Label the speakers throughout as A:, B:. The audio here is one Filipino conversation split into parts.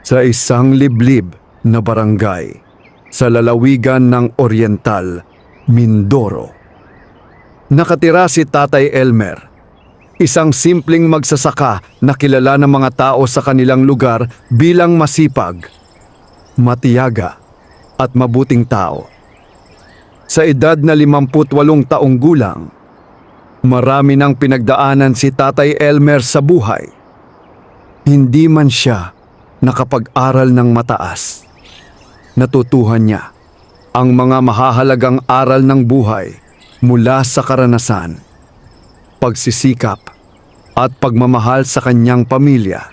A: Sa isang liblib na barangay sa lalawigan ng Oriental, Mindoro, nakatira si Tatay Elmer, isang simpleng magsasaka na kilala ng mga tao sa kanilang lugar bilang masipag, matiyaga at mabuting tao. Sa edad na 58 taong gulang, marami nang pinagdaanan si Tatay Elmer sa buhay. Hindi man siya nakapag-aral ng mataas. Natutuhan niya ang mga mahahalagang aral ng buhay mula sa karanasan, pagsisikap at pagmamahal sa kanyang pamilya.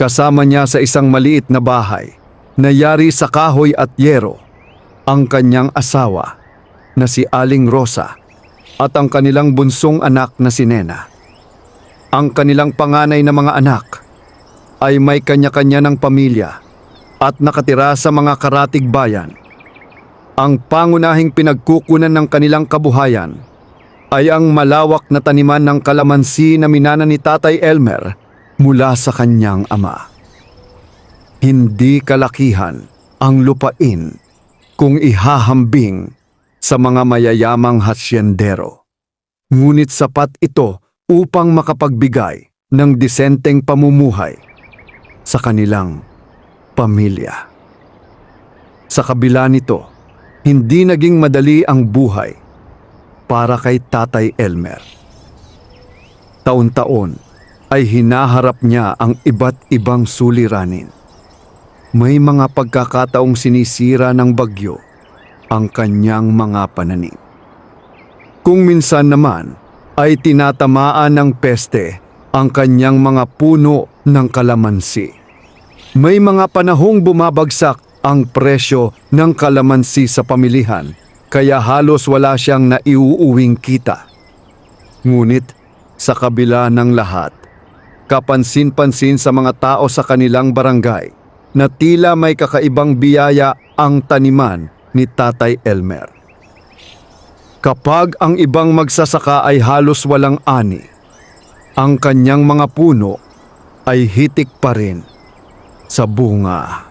A: Kasama niya sa isang maliit na bahay na yari sa kahoy at yero ang kanyang asawa na si Aling Rosa at ang kanilang bunsong anak na si Nena. Ang kanilang panganay na mga anak ay may kanya-kanya ng pamilya at nakatira sa mga karatig bayan. Ang pangunahing pinagkukunan ng kanilang kabuhayan ay ang malawak na taniman ng kalamansi na minana ni Tatay Elmer mula sa kanyang ama. Hindi kalakihan ang lupain kung ihahambing sa mga mayayamang hasyendero. Ngunit sapat ito upang makapagbigay ng disenteng pamumuhay sa kanilang pamilya. Sa kabila nito, hindi naging madali ang buhay para kay Tatay Elmer. Taon-taon ay hinaharap niya ang iba't ibang suliranin. May mga pagkakataong sinisira ng bagyo ang kanyang mga pananim. Kung minsan naman ay tinatamaan ng peste ang kanyang mga puno ng kalamansi. May mga panahong bumabagsak ang presyo ng kalamansi sa pamilihan, kaya halos wala siyang naiuuwing kita. Ngunit sa kabila ng lahat, kapansin-pansin sa mga tao sa kanilang barangay na tila may kakaibang biyaya ang taniman ni Tatay Elmer. Kapag ang ibang magsasaka ay halos walang ani, ang kanyang mga puno ay hitik pa rin sa bunga.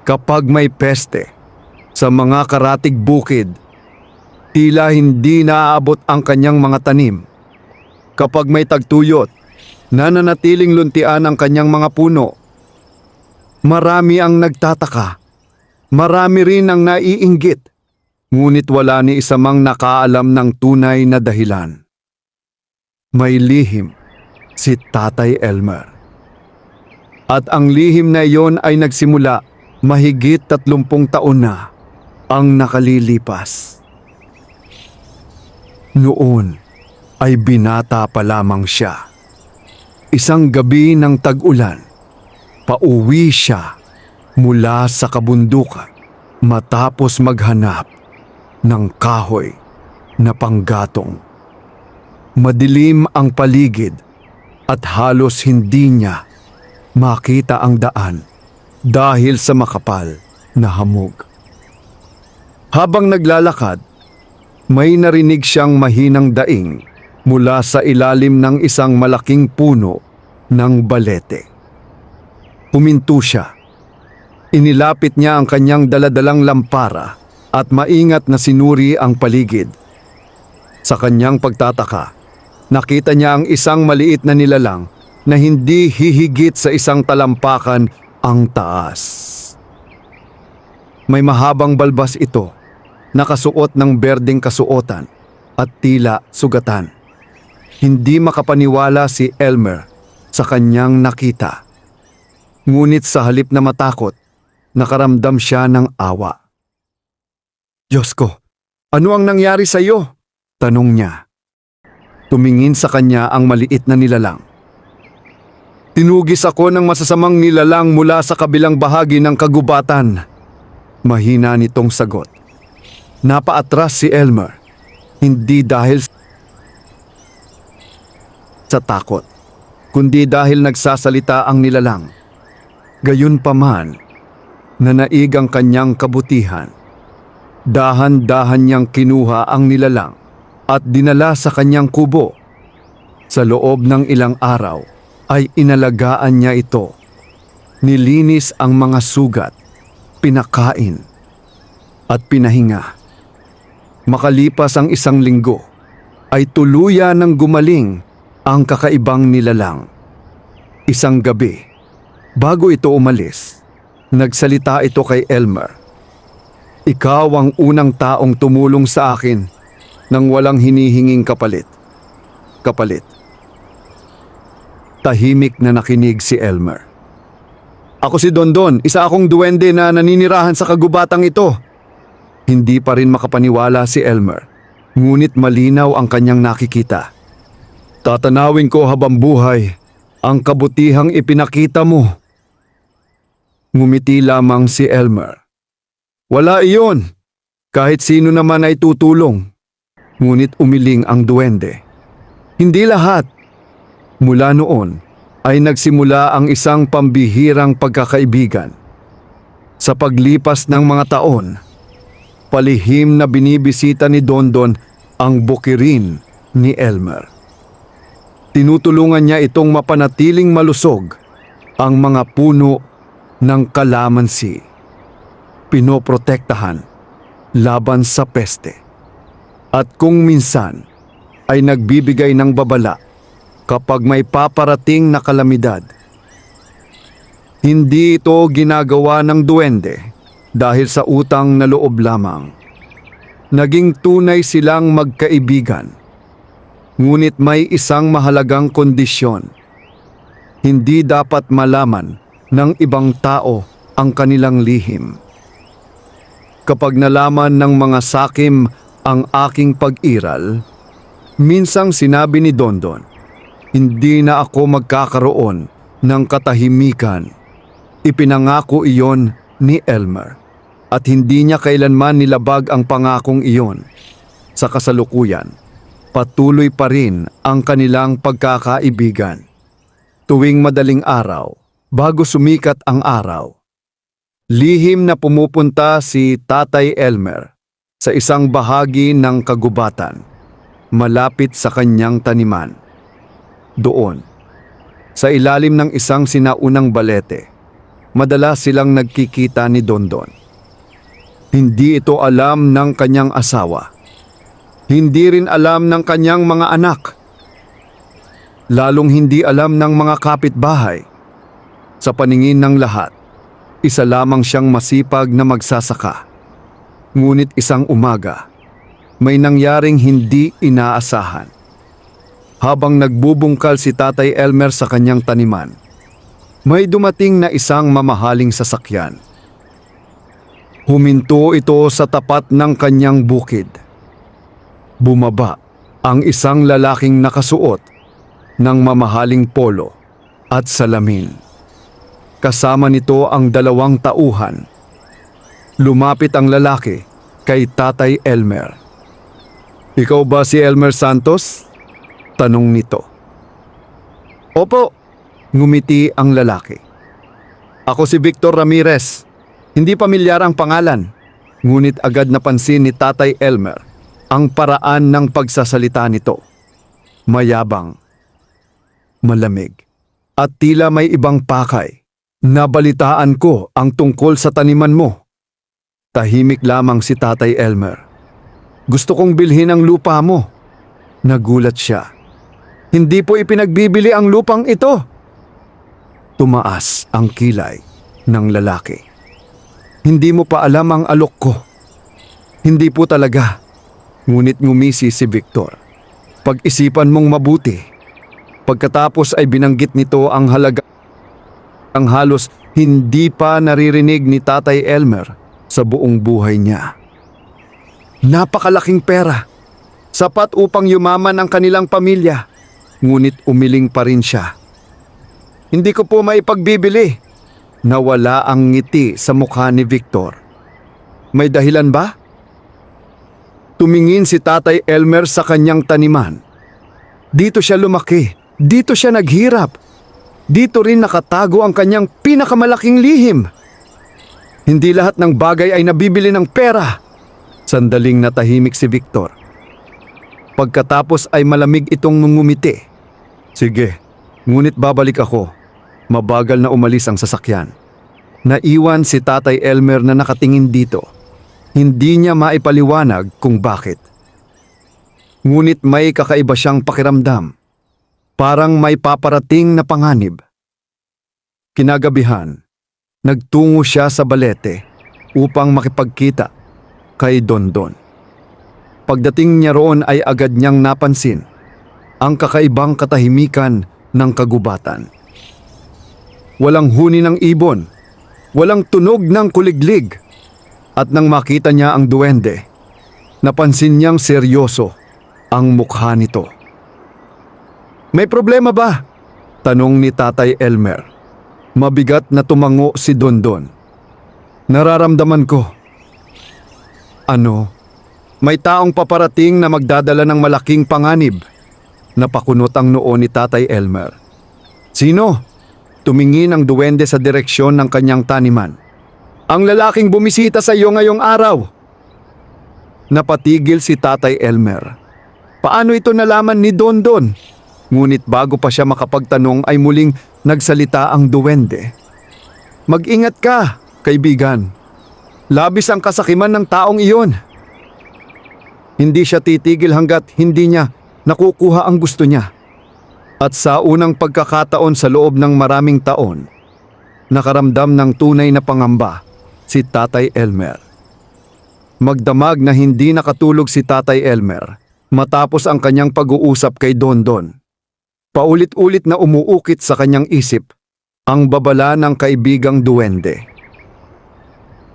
A: Kapag may peste sa mga karatig bukid, tila hindi naaabot ang kanyang mga tanim. Kapag may tagtuyot, nananatiling luntian ang kanyang mga puno. Marami ang nagtataka, marami rin ang naiinggit, ngunit wala ni isa mang nakaalam ng tunay na dahilan. May lihim si Tatay Elmer. At ang lihim na iyon ay nagsimula mahigit 30 taon na ang nakalilipas. Noon ay binata pa lamang siya. Isang gabi ng tag-ulan, pauwi siya mula sa kabundukan matapos maghanap ng kahoy na panggatong. Madilim ang paligid at halos hindi niya makita ang daan dahil sa makapal na hamog. Habang naglalakad, may narinig siyang mahinang daing mula sa ilalim ng isang malaking puno ng balete. Huminto siya. Inilapit niya ang kanyang daladalang lampara at maingat na sinuri ang paligid. Sa kanyang pagtataka, nakita niya ang isang maliit na nilalang na hindi hihigit sa isang talampakan ang taas. May mahabang balbas ito, nakasuot ng berdeng kasuotan at tila sugatan. Hindi makapaniwala si Elmer sa kanyang nakita. Ngunit sa halip na matakot, nakaramdam siya ng awa. "Diyos ko, ano ang nangyari sa iyo?" tanong niya. Tumingin sa kanya ang maliit na nilalang. "Tinugis ako ng masasamang nilalang mula sa kabilang bahagi ng kagubatan." Mahina nitong sagot. Napaatras si Elmer, hindi dahil sa takot, kundi dahil nagsasalita ang nilalang. Gayunpaman, nanaig ang kanyang kabutihan. Dahan-dahan niyang kinuha ang nilalang at dinala sa kanyang kubo. Sa loob ng ilang araw ay inalagaan niya ito. Nilinis ang mga sugat, pinakain, at pinahinga. Makalipas ang 1 linggo, ay tuluyan ng gumaling ang kakaibang nilalang. Isang gabi, bago ito umalis, nagsalita ito kay Elmer. "Ikaw ang unang taong tumulong sa akin nang walang hinihinging kapalit." Kapalit. Tahimik na nakinig si Elmer. "Ako si Dondon, isa akong duwende na naninirahan sa kagubatang ito." Hindi pa rin makapaniwala si Elmer, ngunit malinaw ang kanyang nakikita. "Tatanawin ko habang buhay ang kabutihang ipinakita mo." Ngumiti lamang si Elmer. "Wala iyon. Kahit sino naman ay tutulong." Ngunit umiling ang duwende. "Hindi lahat." Mula noon ay nagsimula ang isang pambihirang pagkakaibigan. Sa paglipas ng mga taon, palihim na binibisita ni Dondon ang bukirin ni Elmer. Tinutulungan niya itong mapanatiling malusog ang mga puno ng kalamansi. Pinoprotektahan laban sa peste. At kung minsan ay nagbibigay ng babala kapag may paparating na kalamidad. Hindi ito ginagawa ng duwende dahil sa utang na loob lamang. Naging tunay silang magkaibigan. Ngunit may isang mahalagang kondisyon. Hindi dapat malaman ng ibang tao ang kanilang lihim. Kapag nalaman ng mga sakim ang aking pag-iral, minsang sinabi ni Dondon, "Hindi na ako magkakaroon ng katahimikan." Ipinangako iyon ni Elmer at hindi niya kailanman nilabag ang pangakong iyon. Sa kasalukuyan, patuloy pa rin ang kanilang pagkakaibigan. Tuwing madaling araw, bago sumikat ang araw, lihim na pumupunta si Tatay Elmer sa isang bahagi ng kagubatan, malapit sa kanyang taniman. Doon, sa ilalim ng isang sinaunang balete, madalas silang nagkikita ni Dondon. Hindi ito alam ng kanyang asawa. Hindi rin alam ng kanyang mga anak. Lalong hindi alam ng mga kapitbahay. Sa paningin ng lahat, isa lamang siyang masipag na magsasaka. Ngunit isang umaga, may nangyaring hindi inaasahan. Habang nagbubungkal si Tatay Elmer sa kanyang taniman, may dumating na isang mamahaling sasakyan. Huminto ito sa tapat ng kanyang bukid. Bumaba ang isang lalaking nakasuot ng mamahaling polo at salamin. Kasama nito ang 2 tauhan. Lumapit ang lalaki kay Tatay Elmer. "Ikaw ba si Elmer Santos?" tanong nito. "Opo," ngumiti ang lalaki. "Ako si Victor Ramirez. Hindi pamilyar ang pangalan." Ngunit agad napansin ni Tatay Elmer ang paraan ng pagsasalita nito. Mayabang, malamig, at tila may ibang pakay. "Nabalitaan ko ang tungkol sa taniman mo." Tahimik lamang si Tatay Elmer. "Gusto kong bilhin ang lupa mo." Nagulat siya. "Hindi po ipinagbibili ang lupang ito." Tumaas ang kilay ng lalaki. "Hindi mo pa alam ang alok ko." "Hindi po talaga." Ngunit ngumisi si Victor. "Pag-isipan mong mabuti." Pagkatapos ay binanggit nito ang halaga ang halos hindi pa naririnig ni Tatay Elmer sa buong buhay niya. Napakalaking pera. Sapat upang yumaman ang kanilang pamilya. Ngunit umiling pa rin siya. "Hindi ko po maipagbibili." Nawala ang ngiti sa mukha ni Victor. "May dahilan ba?" Tumingin si Tatay Elmer sa kanyang taniman. Dito siya lumaki. Dito siya naghirap. Dito rin nakatago ang kanyang pinakamalaking lihim. Hindi lahat ng bagay ay nabibili ng pera. Sandaling natahimik si Victor. Pagkatapos ay malamig itong ngumiti. "Sige, ngunit babalik ako. Mabagal na umalis ang sasakyan. Naiwan si Tatay Elmer na nakatingin dito. Hindi niya maipaliwanag kung bakit. Ngunit may kakaiba siyang pakiramdam. Parang may paparating na panganib. Kinagabihan, nagtungo siya sa balete upang makipagkita kay Dondon. Pagdating niya roon ay agad niyang napansin ang kakaibang katahimikan ng kagubatan. Walang huni ng ibon, walang tunog ng kuliglig, at nang makita niya ang duwende, napansin niyang seryoso ang mukha nito. "May problema ba?" tanong ni Tatay Elmer. Mabigat na tumango si Dondon. "Nararamdaman ko." "Ano?" "May taong paparating na magdadala ng malaking panganib." Napakunot ang noo ni Tatay Elmer. "Sino?" Tumingin ang duwende sa direksyon ng kanyang taniman. "Ang lalaking bumisita sa iyo ngayong araw." Napatigil si Tatay Elmer. Paano ito nalaman ni Dondon? Ngunit bago pa siya makapagtanong ay muling nagsalita ang duwende. "Mag-ingat ka, kaibigan. Labis ang kasakiman ng taong iyon." Hindi siya titigil hanggat hindi niya nakukuha ang gusto niya. At sa unang pagkakataon sa loob ng maraming taon, nakaramdam ng tunay na pangamba si Tatay Elmer. Magdamag na hindi nakatulog si Tatay Elmer matapos ang kanyang pag-uusap kay Dondon. Paulit-ulit na umuukit sa kanyang isip ang babala ng kaibigang duwende.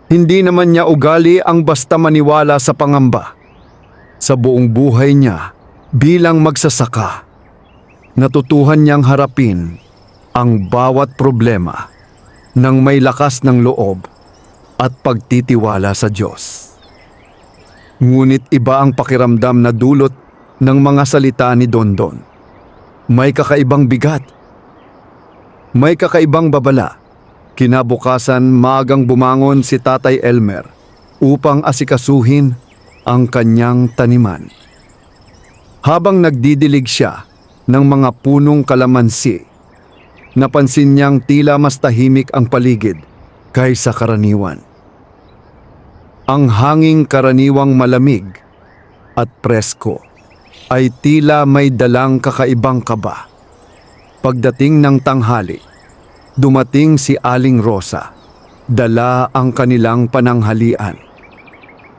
A: Hindi naman niya ugali ang basta maniwala sa pangamba. Sa buong buhay niya bilang magsasaka, natutuhan niyang harapin ang bawat problema ng may lakas ng loob at pagtitiwala sa Diyos. Ngunit iba ang pakiramdam na dulot ng mga salita ni Dondon. May kakaibang bigat. May kakaibang babala. Kinabukasan maagang bumangon si Tatay Elmer upang asikasuhin ang kanyang taniman. Habang nagdidilig siya ng mga punong kalamansi, napansin niyang tila mas tahimik ang paligid kaysa karaniwan. Ang hanging karaniwang malamig at presko ay tila may dalang kakaibang kaba. Pagdating ng tanghali, dumating si Aling Rosa. Dala ang kanilang pananghalian.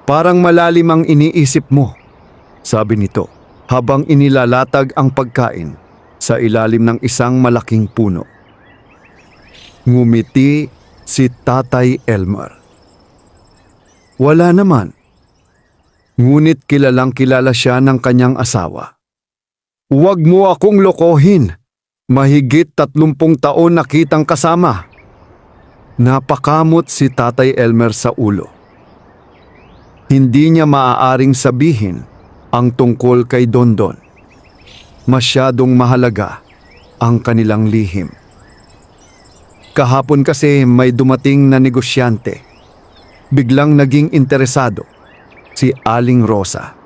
A: "Parang malalim ang iniisip mo," sabi nito, habang inilalatag ang pagkain sa ilalim ng isang malaking puno. Ngumiti si Tatay Elmer. Wala naman. Ngunit kilalang-kilala siya ng kanyang asawa. "Huwag mo akong lokohin. Mahigit 30 taon na kitang kasama." Napakamot si Tatay Elmer sa ulo. Hindi niya maaaring sabihin ang tungkol kay Dondon. Masyadong mahalaga ang kanilang lihim. Kahapon kasi may dumating na negosyante. Biglang naging interesado si Aling Rosa.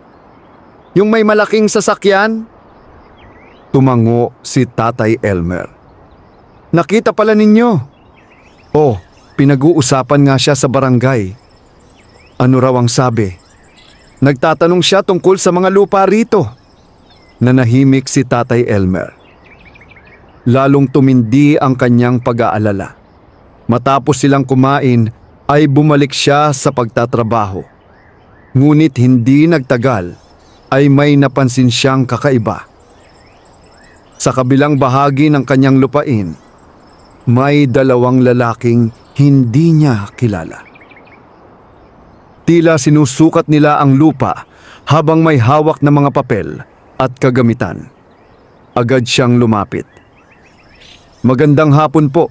A: "Yung may malaking sasakyan?" Tumango si Tatay Elmer. "Nakita pala ninyo?" "Oh, pinag-uusapan nga siya sa barangay." "Ano raw ang sabi?" "Nagtatanong siya tungkol sa mga lupa rito." Nanahimik si Tatay Elmer. Lalong tumindi ang kanyang pag-aalala. Matapos silang kumain ay bumalik siya sa pagtatrabaho. Ngunit hindi nagtagal ay may napansin siyang kakaiba. Sa kabilang bahagi ng kanyang lupain, may 2 lalaking hindi niya kilala. Tila sinusukat nila ang lupa habang may hawak na mga papel at kagamitan. Agad siyang lumapit. "Magandang hapon po."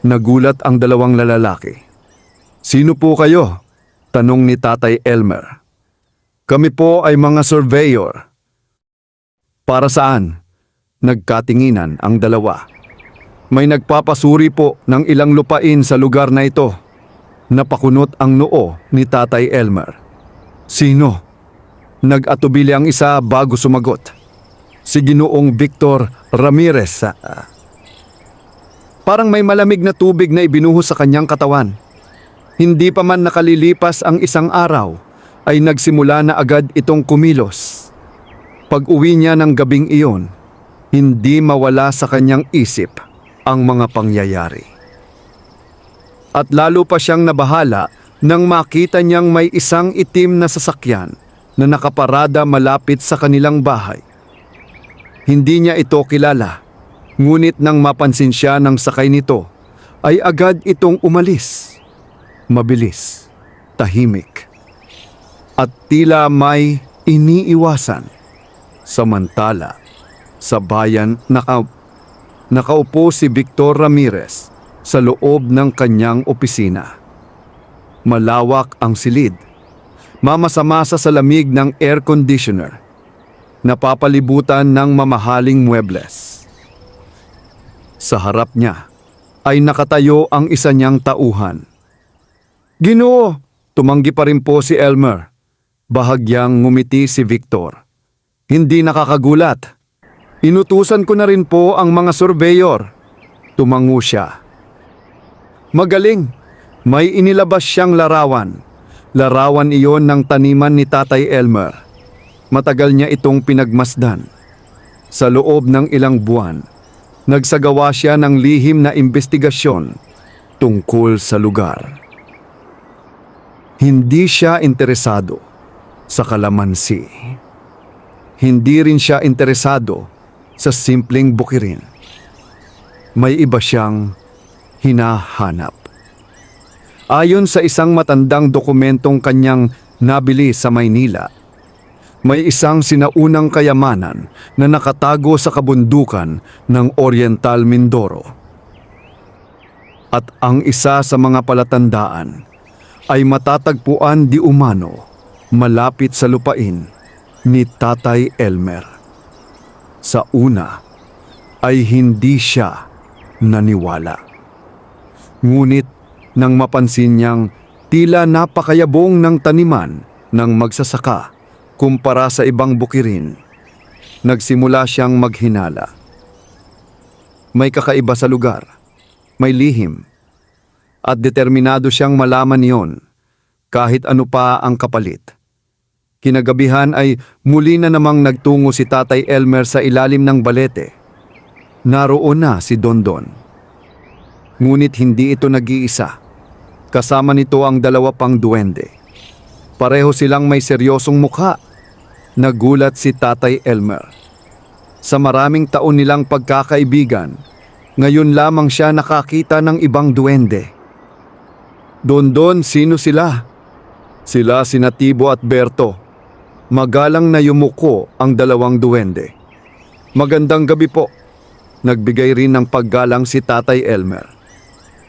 A: Nagulat ang 2 lalaki. "Sino po kayo?" tanong ni Tatay Elmer. "Kami po ay mga surveyor." "Para saan?" Nagkatinginan ang 2. "May nagpapasuri po ng ilang lupain sa lugar na ito." Napakunot ang noo ni Tatay Elmer. "Sino?" Nag-atubili ang isa bago sumagot. "Si Ginoong Victor Ramirez." Parang may malamig na tubig na ibinuhos sa kanyang katawan. Hindi pa man nakalilipas ang isang araw, ay nagsimula na agad itong kumilos. Pag-uwi niya ng gabing iyon, hindi mawala sa kanyang isip ang mga pangyayari. At lalo pa siyang nabahala nang makita niyang may isang itim na sasakyan na nakaparada malapit sa kanilang bahay. Hindi niya ito kilala, ngunit nang mapansin siya ng sakay nito, ay agad itong umalis. Mabilis, tahimik, at tila may iniiwasan. Samantala, sa bayan nakaupo si Victor Ramirez sa loob ng kanyang opisina. Malawak ang silid, mamasa-masa sa lamig ng air conditioner, napapalibutan ng mamahaling muebles. Sa harap niya ay nakatayo ang isa niyang tauhan. "Ginoo!" Tumanggi pa rin po si Elmer. Bahagyang ngumiti si Victor. "Hindi nakakagulat. Inutusan ko na rin po ang mga surveyor." Tumango siya. "Magaling. May inilabas siyang larawan. Larawan iyon ng taniman ni Tatay Elmer. Matagal niya itong pinagmasdan. Sa loob ng ilang buwan, nagsagawa siya ng lihim na imbestigasyon tungkol sa lugar. Hindi siya interesado sa kalamansi. Hindi rin siya interesado sa simpleng bukirin. May iba siyang hinahanap. Ayon sa isang matandang dokumentong kanyang nabili sa Maynila, may isang sinaunang kayamanan na nakatago sa kabundukan ng Oriental Mindoro. At ang isa sa mga palatandaan ay matatagpuan di umano malapit sa lupain ni Tatay Elmer. Sa una ay hindi siya naniwala. Ngunit nang mapansin niyang tila napakayabong ng taniman ng magsasaka kumpara sa ibang bukirin, nagsimula siyang maghinala. May kakaiba sa lugar, may lihim, at determinado siyang malaman iyon kahit ano pa ang kapalit. Kinagabihan ay muli na namang nagtungo si Tatay Elmer sa ilalim ng balete. Naroon na si Dondon. Ngunit hindi ito nag-iisa. Kasama nito ang dalawa pang duwende. Pareho silang may seryosong mukha. Nagulat si Tatay Elmer. Sa maraming taon nilang pagkakaibigan, ngayon lamang siya nakakita ng ibang duwende. "Dondon, sino sila?" "Sila sina Tibo at Berto." Magalang na yumuko ang dalawang duwende. "Magandang gabi po." Nagbigay rin ng paggalang si Tatay Elmer.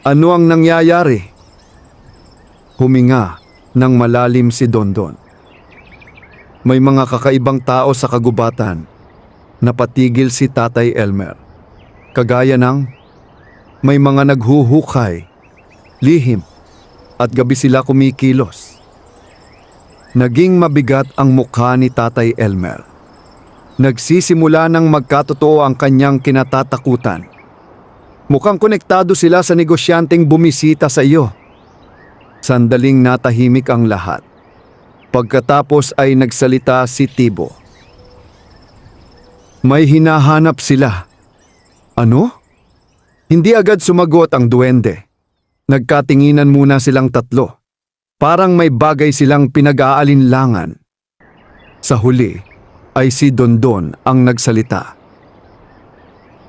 A: "Ano ang nangyayari?" Huminga ng malalim si Dondon. "May mga kakaibang tao sa kagubatan." Napatigil si Tatay Elmer. "Kagaya ng may mga naghuhukay, lihim, at gabi sila kumikilos." Naging mabigat ang mukha ni Tatay Elmer. Nagsisimula ng magkatotoo ang kanyang kinatatakutan. "Mukhang konektado sila sa negosyanteng bumisita sa iyo." Sandaling natahimik ang lahat. Pagkatapos ay nagsalita si Tibo. "May hinahanap sila." "Ano?" Hindi agad sumagot ang duwende. Nagkatinginan muna silang tatlo. Parang may bagay silang pinag-aalinlangan. Sa huli ay si Dondon ang nagsalita.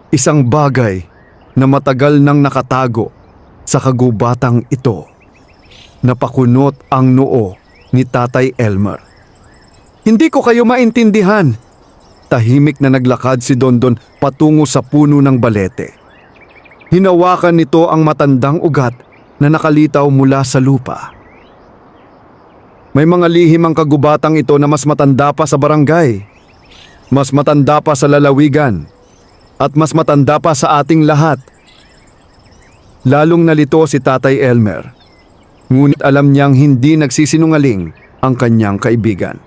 A: "Isang bagay na matagal nang nakatago sa kagubatang ito." Napakunot ang noo ni Tatay Elmer. "Hindi ko kayo maintindihan." Tahimik na naglakad si Dondon patungo sa puno ng balete. Hinawakan nito ang matandang ugat na nakalitaw mula sa lupa. "May mga lihim ang kagubatang ito na mas matanda pa sa barangay. Mas matanda pa sa lalawigan. At mas matanda pa sa ating lahat." Lalong nalito si Tatay Elmer. Ngunit alam niyang hindi nagsisinungaling ang kanyang kaibigan.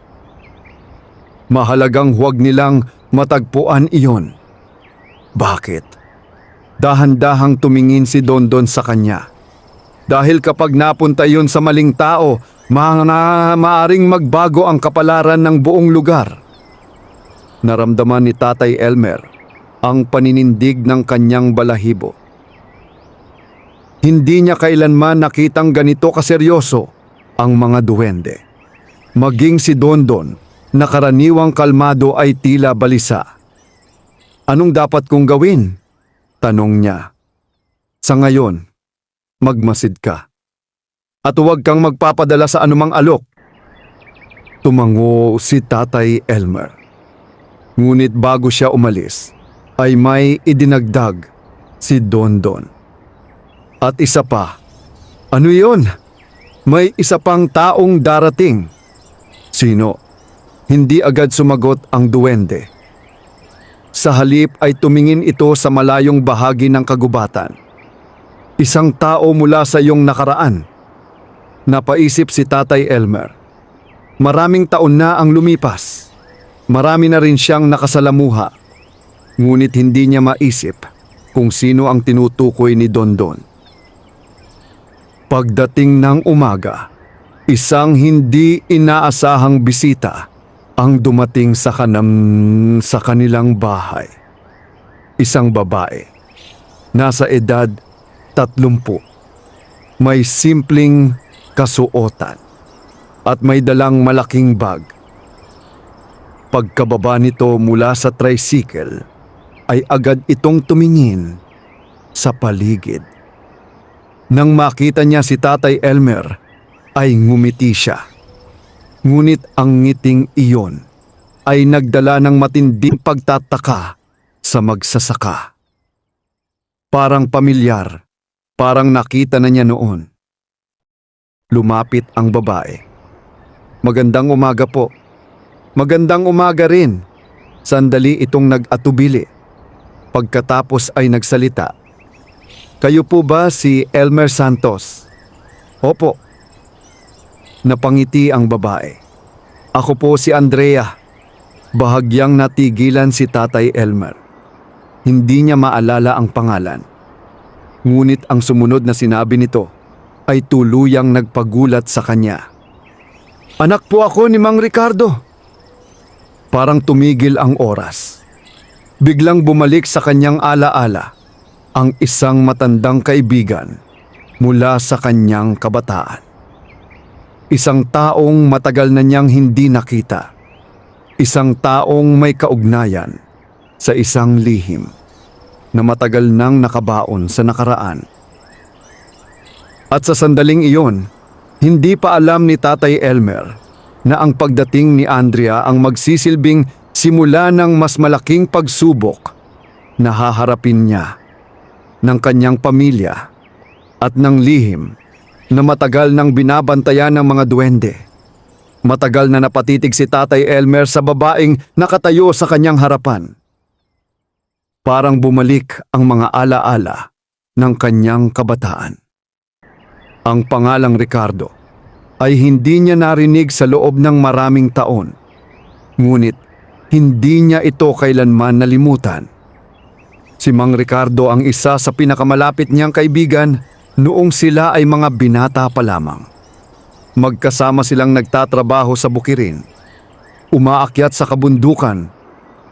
A: Mahalagang huwag nilang matagpuan iyon. Bakit? Dahan-dahang tumingin si Dondon sa kanya. Dahil kapag napunta yun sa maling tao, maaring magbago ang kapalaran ng buong lugar. Naramdaman ni Tatay Elmer ang paninindig ng kanyang balahibo. Hindi niya kailanman nakitang ganito kaseryoso ang mga duwende. Maging si Dondon na karaniwang kalmado ay tila balisa. Anong dapat kong gawin? Tanong niya. Sa ngayon, magmasid ka. At huwag kang magpapadala sa anumang alok. Tumango si Tatay Elmer. Ngunit bago siya umalis, ay may idinagdag si Dondon. At isa pa, ano yun? May isa pang taong darating. Sino? Hindi agad sumagot ang duwende. Sa halip ay tumingin ito sa malayong bahagi ng kagubatan. Isang tao mula sa iyong nakaraan. Napaisip si Tatay Elmer. Maraming taon na ang lumipas. Marami na rin siyang nakasalamuha. Ngunit hindi niya maisip kung sino ang tinutukoy ni Dondon. Pagdating ng umaga, isang hindi inaasahang bisita ang dumating sa kanilang bahay. Isang babae, nasa edad 30, may simpleng kasuotan at may dalang malaking bag. Pagkababa nito mula sa tricycle, ay agad itong tumingin sa paligid. Nang makita niya si Tatay Elmer, ay ngumiti siya. Ngunit ang ngiting iyon ay nagdala ng matinding pagtataka sa magsasaka. Parang pamilyar, parang nakita na niya noon. Lumapit ang babae. Magandang umaga po. Magandang umaga rin. Sandali itong nag-atubili. Pagkatapos ay nagsalita. Kayo po ba si Elmer Santos? Opo. Napangiti ang babae. Ako po si Andrea. Bahagyang natigilan si Tatay Elmer. Hindi niya maalala ang pangalan. Ngunit ang sumunod na sinabi nito ay tuluyang nagpagulat sa kanya. Anak po ako ni Mang Ricardo. Parang tumigil ang oras. Biglang bumalik sa kanyang alaala ang isang matandang kaibigan mula sa kanyang kabataan. Isang taong matagal na niyang hindi nakita. Isang taong may kaugnayan sa isang lihim na matagal nang nakabaon sa nakaraan. At sa sandaling iyon, hindi pa alam ni Tatay Elmer na ang pagdating ni Andrea ang magsisilbing simula ng mas malaking pagsubok na haharapin niya, ng kanyang pamilya at ng lihim na matagal nang binabantayan ng mga duwende. Matagal na napatitig si Tatay Elmer sa babaeng nakatayo sa kanyang harapan. Parang bumalik ang mga alaala ng kanyang kabataan. Ang pangalang Ricardo ay hindi niya narinig sa loob ng maraming taon. Ngunit hindi niya ito kailanman nalimutan. Si Mang Ricardo ang isa sa pinakamalapit niyang kaibigan noong sila ay mga binata pa lamang. Magkasama silang nagtatrabaho sa bukirin, umaakyat sa kabundukan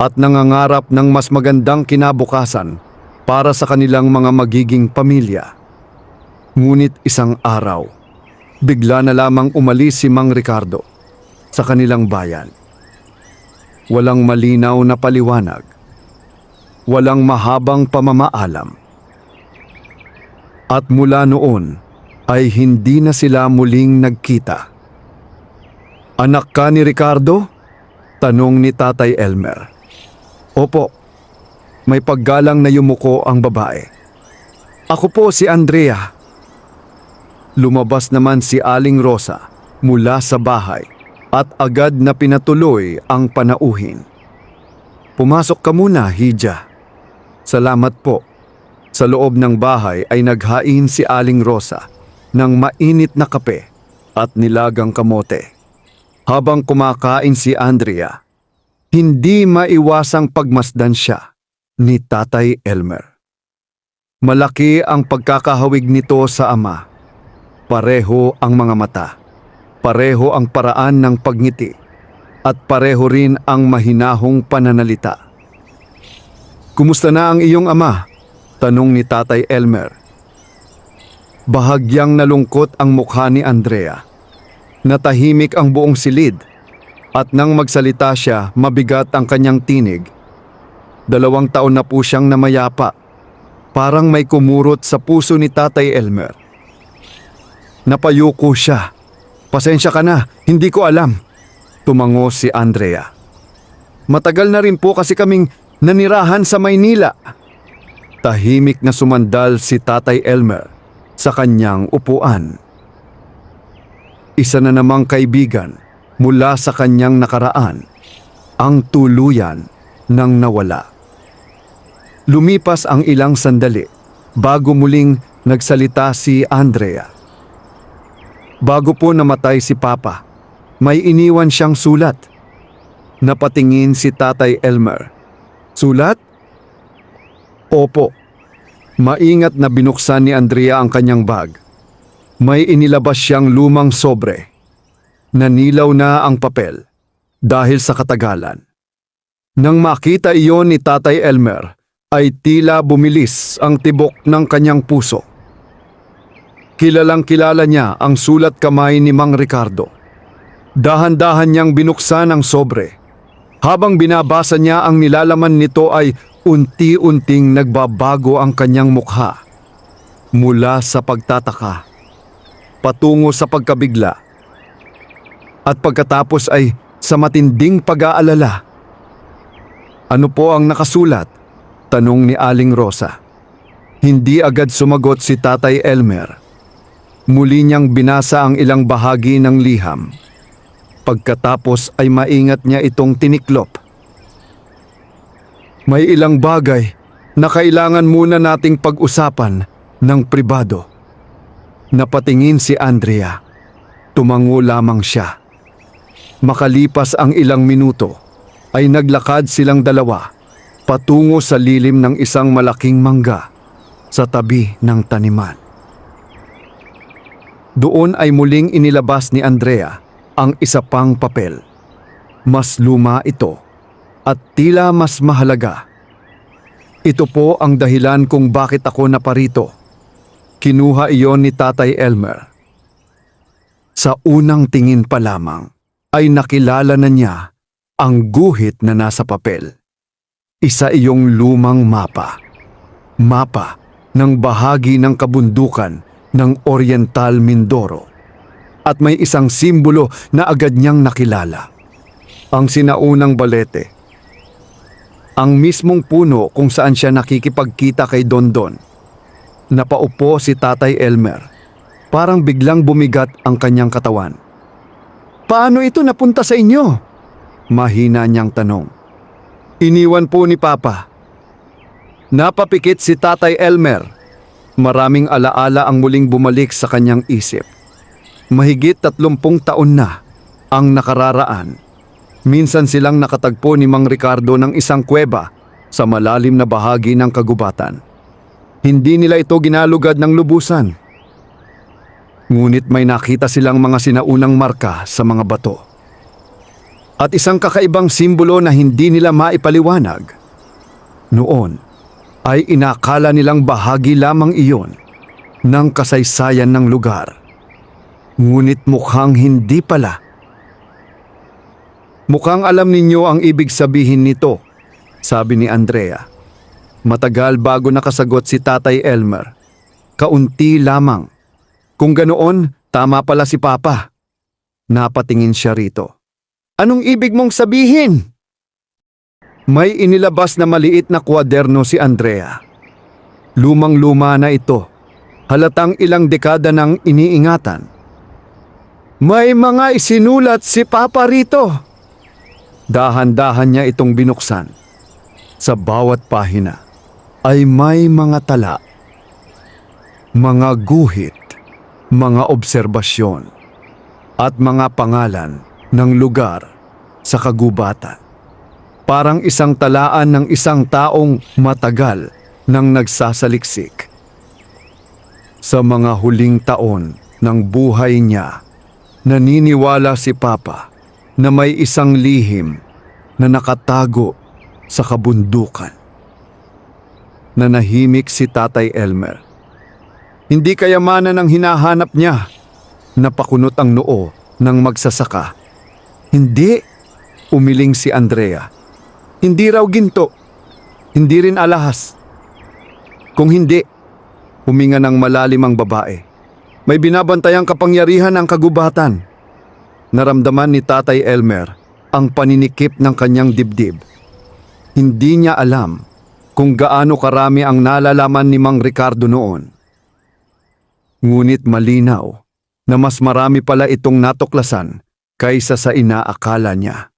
A: at nangangarap ng mas magandang kinabukasan para sa kanilang mga magiging pamilya. Ngunit isang araw, bigla na lamang umalis si Mang Ricardo sa kanilang bayan. Walang malinaw na paliwanag, walang mahabang pamamaalam. At mula noon ay hindi na sila muling nagkita. Anak ka ni Ricardo? Tanong ni Tatay Elmer. Opo. May paggalang na yumuko ang babae. Ako po si Andrea. Lumabas naman si Aling Rosa mula sa bahay at agad na pinatuloy ang panauhin. Pumasok ka muna, Hija. Salamat po. Sa loob ng bahay ay naghain si Aling Rosa ng mainit na kape at nilagang kamote. Habang kumakain si Andrea, hindi maiwasang pagmasdan siya ni Tatay Elmer. Malaki ang pagkakahawig nito sa ama. Pareho ang mga mata. Pareho ang paraan ng pagngiti. At pareho rin ang mahinahong pananalita. "Kumusta na ang iyong ama?" tanong ni Tatay Elmer. Bahagyang nalungkot ang mukha ni Andrea. Natahimik ang buong silid. At nang magsalita siya, mabigat ang kanyang tinig. 2 taon na po siyang namayapa. Parang may kumurot sa puso ni Tatay Elmer. Napayuko siya. "Pasensya ka na, hindi ko alam." Tumango si Andrea. "Matagal na rin po kasi kaming nanirahan sa Maynila." Tahimik na sumandal si Tatay Elmer sa kanyang upuan. Isa na namang kaibigan mula sa kanyang nakaraan ang tuluyan ng nawala. Lumipas ang ilang sandali bago muling nagsalita si Andrea. "Bago po namatay si Papa, may iniwan siyang sulat." Napatingin si Tatay Elmer. "Sulat?" "Opo." Maingat na binuksan ni Andrea ang kanyang bag. May inilabas siyang lumang sobre. Nanilaw na ang papel dahil sa katagalan. Nang makita iyon ni Tatay Elmer, ay tila bumilis ang tibok ng kanyang puso. Kilalang kilala niya ang sulat kamay ni Mang Ricardo. Dahan-dahan niyang binuksan ang sobre. Habang binabasa niya ang nilalaman nito ay unti-unting nagbabago ang kanyang mukha. Mula sa pagtataka, patungo sa pagkabigla, at pagkatapos ay sa matinding pag-aalala. "Ano po ang nakasulat?" tanong ni Aling Rosa. Hindi agad sumagot si Tatay Elmer. Muli niyang binasa ang ilang bahagi ng liham. Pagkatapos ay maingat niya itong tiniklop. "May ilang bagay na kailangan muna nating pag-usapan ng pribado." Napatingin si Andrea. Tumango lamang siya. Makalipas ang ilang minuto, ay naglakad silang dalawa patungo sa lilim ng isang malaking mangga sa tabi ng taniman. Doon ay muling inilabas ni Andrea ang isa pang papel. Mas luma ito at tila mas mahalaga. "Ito po ang dahilan kung bakit ako naparito." Kinuha iyon ni Tatay Elmer. Sa unang tingin pa lamang ay nakilala na niya ang guhit na nasa papel. Isa iyong lumang mapa. Mapa ng bahagi ng kabundukan ng Oriental Mindoro. At may isang simbolo na agad niyang nakilala. Ang sinaunang balete. Ang mismong puno kung saan siya nakikipagkita kay Dondon. Napaupo si Tatay Elmer. Parang biglang bumigat ang kanyang katawan. "Paano ito napunta sa inyo?" Mahina niyang tanong. "Iniwan po ni Papa." Napapikit si Tatay Elmer. Maraming alaala ang muling bumalik sa kanyang isip. Mahigit 30 taon na ang nakararaan. Minsan silang nakatagpo ni Mang Ricardo ng isang kuweba sa malalim na bahagi ng kagubatan. Hindi nila ito ginalugad ng lubusan. Ngunit may nakita silang mga sinaunang marka sa mga bato. At isang kakaibang simbolo na hindi nila maipaliwanag. Noon ay inakala nilang bahagi lamang iyon ng kasaysayan ng lugar. Ngunit mukhang hindi pala. "Mukhang alam ninyo ang ibig sabihin nito," sabi ni Andrea. Matagal bago nakasagot si Tatay Elmer. Kaunti lamang. "Kung ganoon, tama pala si Papa." Napatingin siya rito. "Anong ibig mong sabihin?" May inilabas na maliit na kwaderno si Andrea. Lumang-luma na ito. Halatang ilang dekada nang iniingatan. "May mga isinulat si Papa rito." Dahan-dahan niya itong binuksan. Sa bawat pahina ay may mga tala, mga guhit, mga obserbasyon, at mga pangalan ng lugar sa kagubatan. Parang isang talaan ng isang taong matagal nang nagsasaliksik. Sa mga huling taon ng buhay niya, naniniwala si Papa na may isang lihim na nakatago sa kabundukan. Nanahimik si Tatay Elmer. Hindi kayamanan ang hinahanap niya. Napakunot ang noo ng magsasaka. Hindi, umiling si Andrea. Hindi raw ginto. Hindi rin alahas. Kung hindi, huminga ng malalim ang babae. May binabantayang kapangyarihan ang kagubatan. Naramdaman ni Tatay Elmer ang paninikip ng kanyang dibdib. Hindi niya alam kung gaano karami ang nalalaman ni Mang Ricardo noon. Ngunit malinaw na mas marami pala itong natuklasan kaysa sa inaakala niya.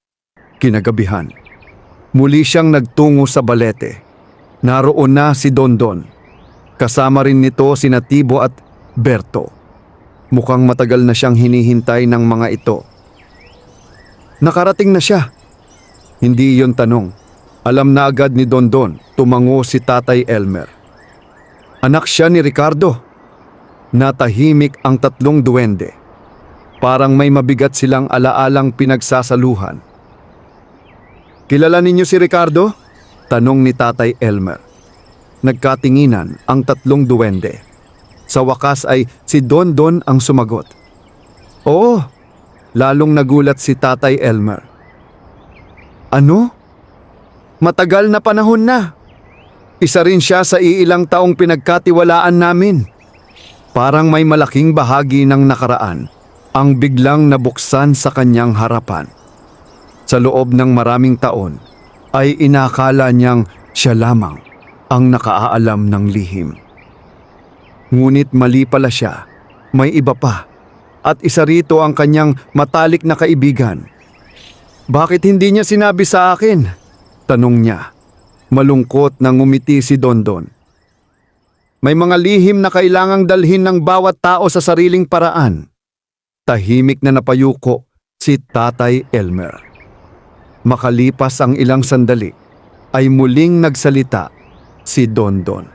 A: Kinagabihan, muli siyang nagtungo sa balete. Naroon na si Dondon. Kasama rin nito sina Tibo at Berto. Mukhang matagal na siyang hinihintay ng mga ito. Nakarating na siya. Hindi iyon tanong. Alam na agad ni Dondon, tumango si Tatay Elmer. Anak siya ni Ricardo. Natahimik ang tatlong duwende. Parang may mabigat silang alaalang pinagsasaluhan. Kilala ninyo si Ricardo? Tanong ni Tatay Elmer. Nagkatinginan ang tatlong duwende. Sa wakas ay si Dondon ang sumagot. Oo, lalong nagulat si Tatay Elmer. Ano? Matagal na panahon na. Isa rin siya sa iilang taong pinagkatiwalaan namin. Parang may malaking bahagi ng nakaraan ang biglang nabuksan sa kanyang harapan. Sa loob ng maraming taon ay inakala niyang siya lamang ang nakaalam ng lihim. Ngunit mali pala siya, may iba pa, at isa rito ang kanyang matalik na kaibigan. Bakit hindi niya sinabi sa akin? Tanong niya. Malungkot na ngumiti si Dondon. May mga lihim na kailangang dalhin ng bawat tao sa sariling paraan. Tahimik na napayuko si Tatay Elmer. Makalipas ang ilang sandali, ay muling nagsalita si Dondon.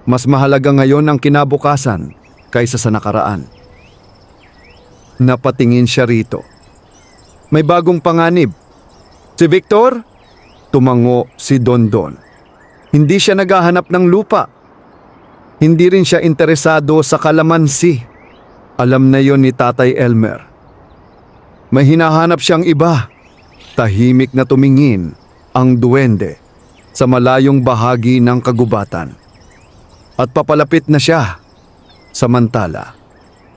A: Mas mahalaga ngayon ang kinabukasan kaysa sa nakaraan. Napatingin siya rito. May bagong panganib. Si Victor? Tumango si Dondon. Hindi siya naghahanap ng lupa. Hindi rin siya interesado sa kalamansi. Alam na yon ni Tatay Elmer. May hinahanap siyang iba. Tahimik na tumingin ang duwende sa malayong bahagi ng kagubatan. At papalapit na siya. Samantala,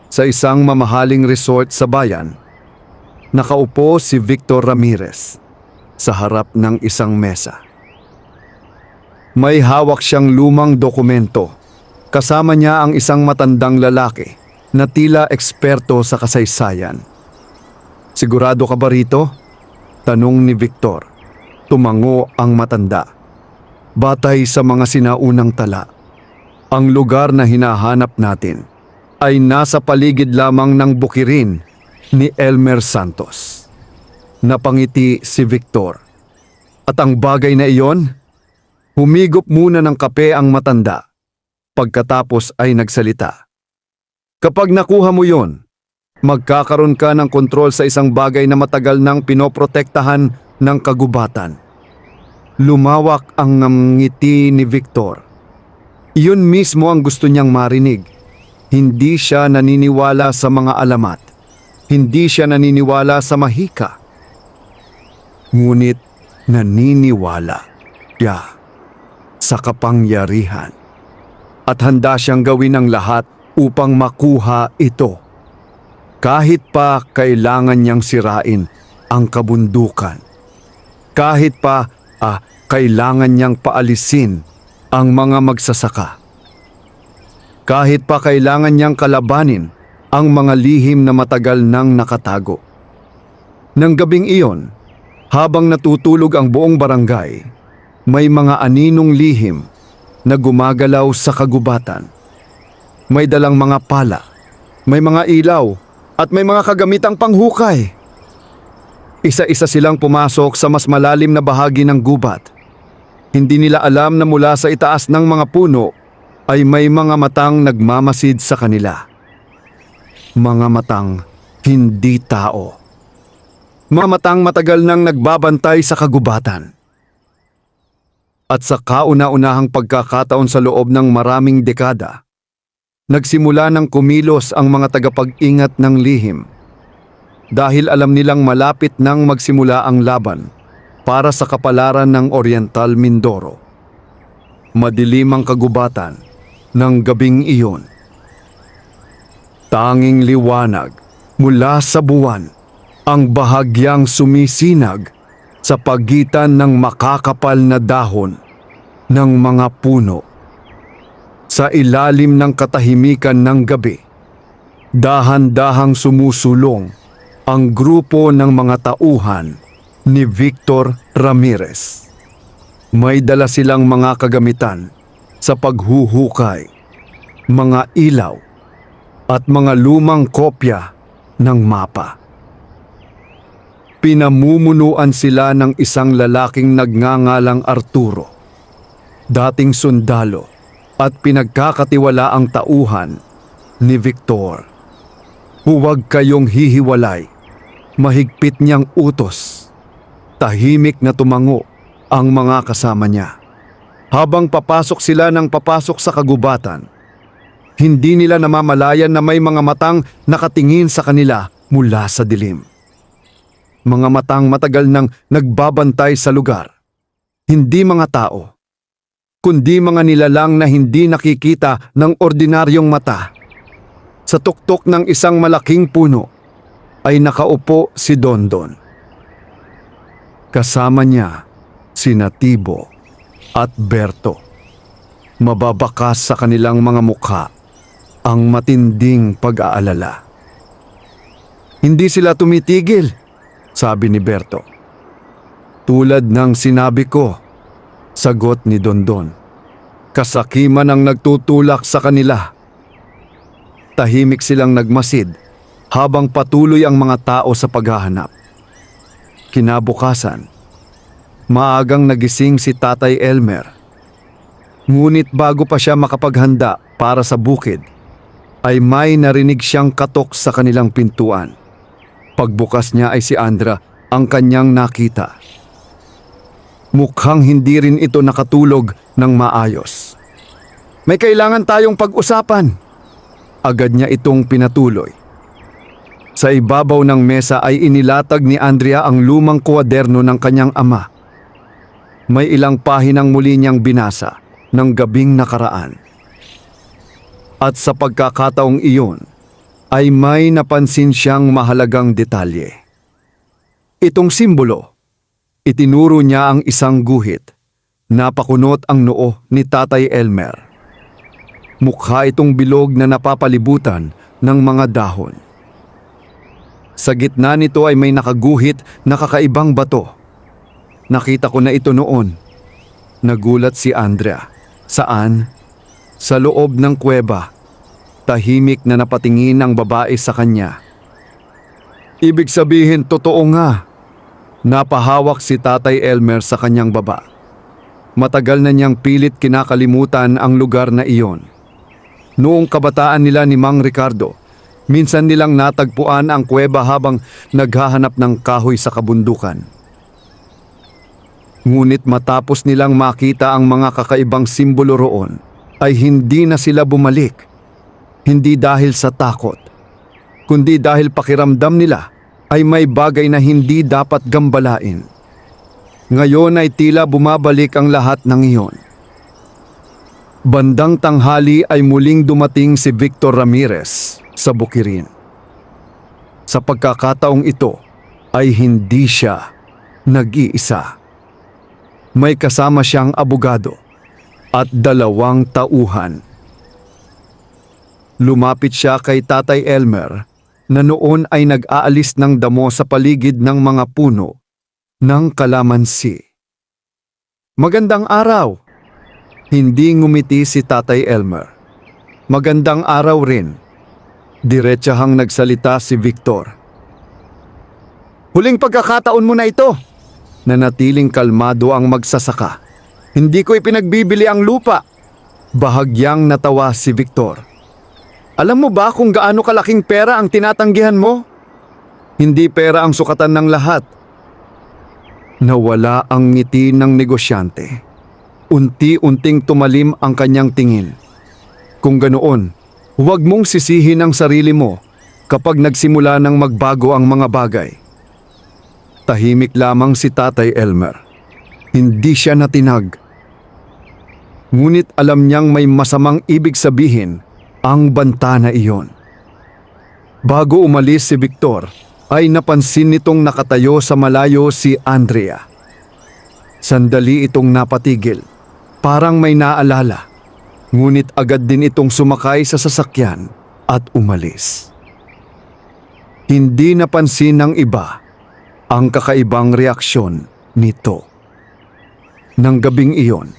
A: sa isang mamahaling resort sa bayan, nakaupo si Victor Ramirez sa harap ng isang mesa. May hawak siyang lumang dokumento. Kasama niya ang isang matandang lalaki na tila eksperto sa kasaysayan. Sigurado ka ba rito? Tanong ni Victor. Tumango ang matanda. Batay sa mga sinaunang tala, ang lugar na hinahanap natin ay nasa paligid lamang ng bukirin ni Elmer Santos. Napangiti si Victor. At ang bagay na iyon, humigop muna ng kape ang matanda. Pagkatapos ay nagsalita. Kapag nakuha mo yon, magkakaroon ka ng kontrol sa isang bagay na matagal nang pinoprotektahan ng kagubatan. Lumawak ang ngiti ni Victor. Iyon mismo ang gusto niyang marinig. Hindi siya naniniwala sa mga alamat. Hindi siya naniniwala sa mahika. Ngunit naniniwala siya sa kapangyarihan. At handa siyang gawin ang lahat upang makuha ito. Kahit pa kailangan niyang sirain ang kabundukan. Kahit pa kailangan niyang paalisin ang mga magsasaka. Kahit pa kailangan niyang kalabanin ang mga lihim na matagal nang nakatago. Nang gabing iyon, habang natutulog ang buong barangay, may mga aninong lihim na gumagalaw sa kagubatan. May dalang mga pala, may mga ilaw, at may mga kagamitang panghukay. Isa-isa silang pumasok sa mas malalim na bahagi ng gubat. Hindi nila alam na mula sa itaas ng mga puno ay may mga matang nagmamasid sa kanila. Mga matang hindi tao. Mga matang matagal nang nagbabantay sa kagubatan. At sa kauna-unahang pagkakataon sa loob ng maraming dekada, nagsimula ng kumilos ang mga tagapag-ingat ng lihim dahil alam nilang malapit nang magsimula ang laban para sa kapalaran ng Oriental Mindoro. Madilim ang kagubatan ng gabing iyon. Tanging liwanag mula sa buwan ang bahagyang sumisinag sa pagitan ng makakapal na dahon ng mga puno. Sa ilalim ng katahimikan ng gabi, dahan-dahang sumusulong ang grupo ng mga tauhan ni Victor Ramirez. May dala silang mga kagamitan sa paghuhukay, mga ilaw at mga lumang kopya ng mapa. Pinamumunuan sila ng isang lalaking nagngangalang Arturo, dating sundalo at pinagkakatiwalaang tauhan ni Victor. Huwag kayong hihiwalay, mahigpit niyang utos. Tahimik na tumango ang mga kasama niya. Habang papasok sila ng papasok sa kagubatan, hindi nila namamalayan na may mga matang nakatingin sa kanila mula sa dilim. Mga matang matagal nang nagbabantay sa lugar. Hindi mga tao, kundi mga nilalang na hindi nakikita ng ordinaryong mata. Sa tuktok ng isang malaking puno ay nakaupo si Dondon. Kasama niya si Natibo at Berto. Mababakas sa kanilang mga mukha ang matinding pag-aalala. Hindi sila tumitigil, sabi ni Berto. Tulad ng sinabi ko, sagot ni Dondon. Kasakiman ang nagtutulak sa kanila. Tahimik silang nagmasid habang patuloy ang mga tao sa paghahanap. Kinabukasan, maagang nagising si Tatay Elmer. Ngunit bago pa siya makapaghanda para sa bukid, ay may narinig siyang katok sa kanilang pintuan. Pagbukas niya ay si Andra ang kanyang nakita. Mukhang hindi rin ito nakatulog ng maayos. May kailangan tayong pag-usapan. Agad niya itong pinatuloy. Sa ibabaw ng mesa ay inilatag ni Andrea ang lumang kwaderno ng kanyang ama. May ilang pahinang muli niyang binasa ng gabing nakaraan. At sa pagkakataong iyon, ay may napansin siyang mahalagang detalye. Itong simbolo, itinuro niya ang isang guhit. Napakunot ang noo ni Tatay Elmer. Mukha itong bilog na napapalibutan ng mga dahon. Sa gitna nito ay may nakaguhit na kakaibang bato. Nakita ko na ito noon. Nagulat si Andrea. Saan? Sa loob ng kuweba. Tahimik na napatingin ang babae sa kanya. Ibig sabihin, totoo nga. Napahawak si Tatay Elmer sa kanyang baba. Matagal na niyang pilit kinakalimutan ang lugar na iyon. Noong kabataan nila ni Mang Ricardo, minsan nilang natagpuan ang kuweba habang naghahanap ng kahoy sa kabundukan. Ngunit matapos nilang makita ang mga kakaibang simbolo roon, ay hindi na sila bumalik. Hindi dahil sa takot, kundi dahil pakiramdam nila ay may bagay na hindi dapat gambalain. Ngayon ay tila bumabalik ang lahat ng iyon. Bandang tanghali ay muling dumating si Victor Ramirez sa Bukirin. Sa pagkakataong ito ay hindi siya nag-iisa. May kasama siyang abogado at 2 tauhan. Lumapit siya kay Tatay Elmer na noon ay nag-aalis ng damo sa paligid ng mga puno ng kalamansi. Magandang araw! Hindi ngumiti si Tatay Elmer. Magandang araw rin. Diretsahang nagsalita si Victor. Huling pagkakataon mo na ito. Nanatiling kalmado ang magsasaka. Hindi ko ipinagbibili ang lupa. Bahagyang natawa si Victor. Alam mo ba kung gaano kalaking pera ang tinatanggihan mo? Hindi pera ang sukatan ng lahat. Nawala ang ngiti ng negosyante. Unti-unting tumalim ang kanyang tingin. Kung ganoon, huwag mong sisihin ang sarili mo kapag nagsimula ng magbago ang mga bagay. Tahimik lamang si Tatay Elmer. Hindi siya natinag. Ngunit alam niyang may masamang ibig sabihin ang banta na iyon. Bago umalis si Victor, ay napansin nitong nakatayo sa malayo si Andrea. Sandali itong napatigil, parang may naalala. Ngunit agad din itong sumakay sa sasakyan at umalis. Hindi napansin ng iba ang kakaibang reaksyon nito. Nang gabing iyon,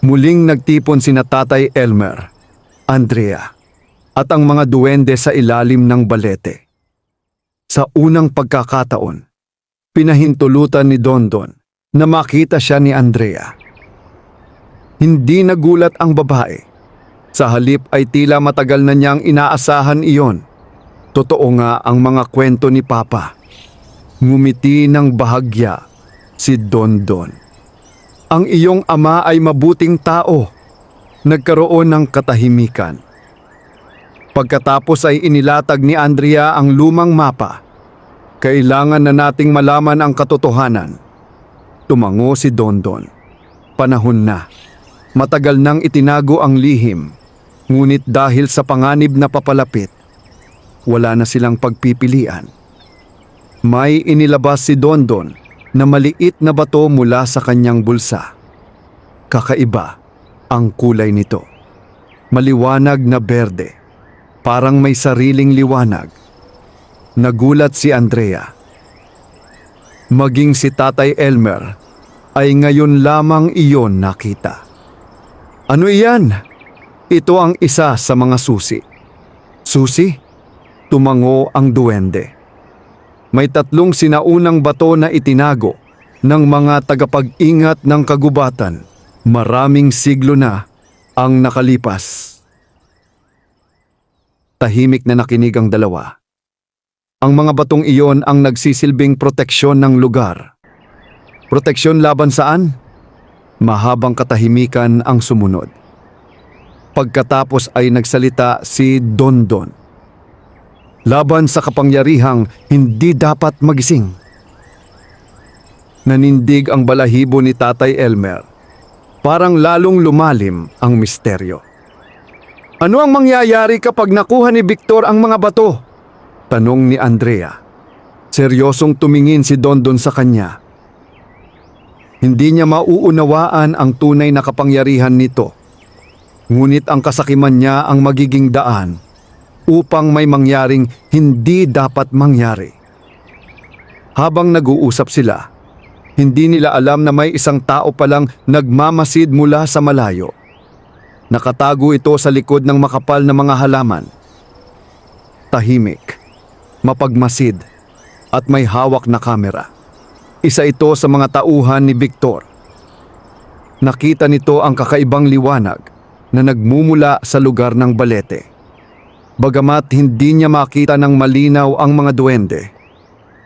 A: muling nagtipon sina Tatay Elmer, Andrea, at ang mga duwende sa ilalim ng balete. Sa unang pagkakataon, pinahintulutan ni Dondon na makita siya ni Andrea. Hindi nagulat ang babae. Sa halip ay tila matagal na niyang inaasahan iyon. Totoo nga ang mga kwento ni Papa. Ngumiti ng bahagya si Dondon. Ang iyong ama ay mabuting tao. Nagkaroon ng katahimikan. Pagkatapos ay inilatag ni Andrea ang lumang mapa. Kailangan na nating malaman ang katotohanan. Tumango si Dondon. Panahon na. Matagal nang itinago ang lihim. Ngunit dahil sa panganib na papalapit, wala na silang pagpipilian. May inilabas si Dondon na maliit na bato mula sa kanyang bulsa. Kakaiba ang kulay nito. Maliwanag na berde. Parang may sariling liwanag. Nagulat si Andrea. Maging si Tatay Elmer ay ngayon lamang iyon nakita. Ano iyan? Ito ang isa sa mga susi. Susi? Tumango ang duwende. May 3 sinaunang bato na itinago ng mga tagapag-ingat ng kagubatan. Maraming siglo na ang nakalipas. Tahimik na nakinig ang dalawa. Ang mga batong iyon ang nagsisilbing proteksyon ng lugar. Proteksyon laban saan? Mahabang katahimikan ang sumunod. Pagkatapos ay nagsalita si Dondon. Laban sa kapangyarihang hindi dapat magising. Nanindig ang balahibo ni Tatay Elmer. Parang lalong lumalim ang misteryo. Ano ang mangyayari kapag nakuha ni Victor ang mga bato? Tanong ni Andrea. Seryosong tumingin si Dondon sa kanya. Hindi niya mauunawaan ang tunay na kapangyarihan nito. Ngunit ang kasakiman niya ang magiging daan upang may mangyaring hindi dapat mangyari. Habang nag-uusap sila, hindi nila alam na may isang tao palang nagmamasid mula sa malayo. Nakatago ito sa likod ng makapal na mga halaman. Tahimik, mapagmasid, at may hawak na kamera. Isa ito sa mga tauhan ni Victor. Nakita nito ang kakaibang liwanag na nagmumula sa lugar ng balete. Bagamat hindi niya makita ng malinaw ang mga duwende,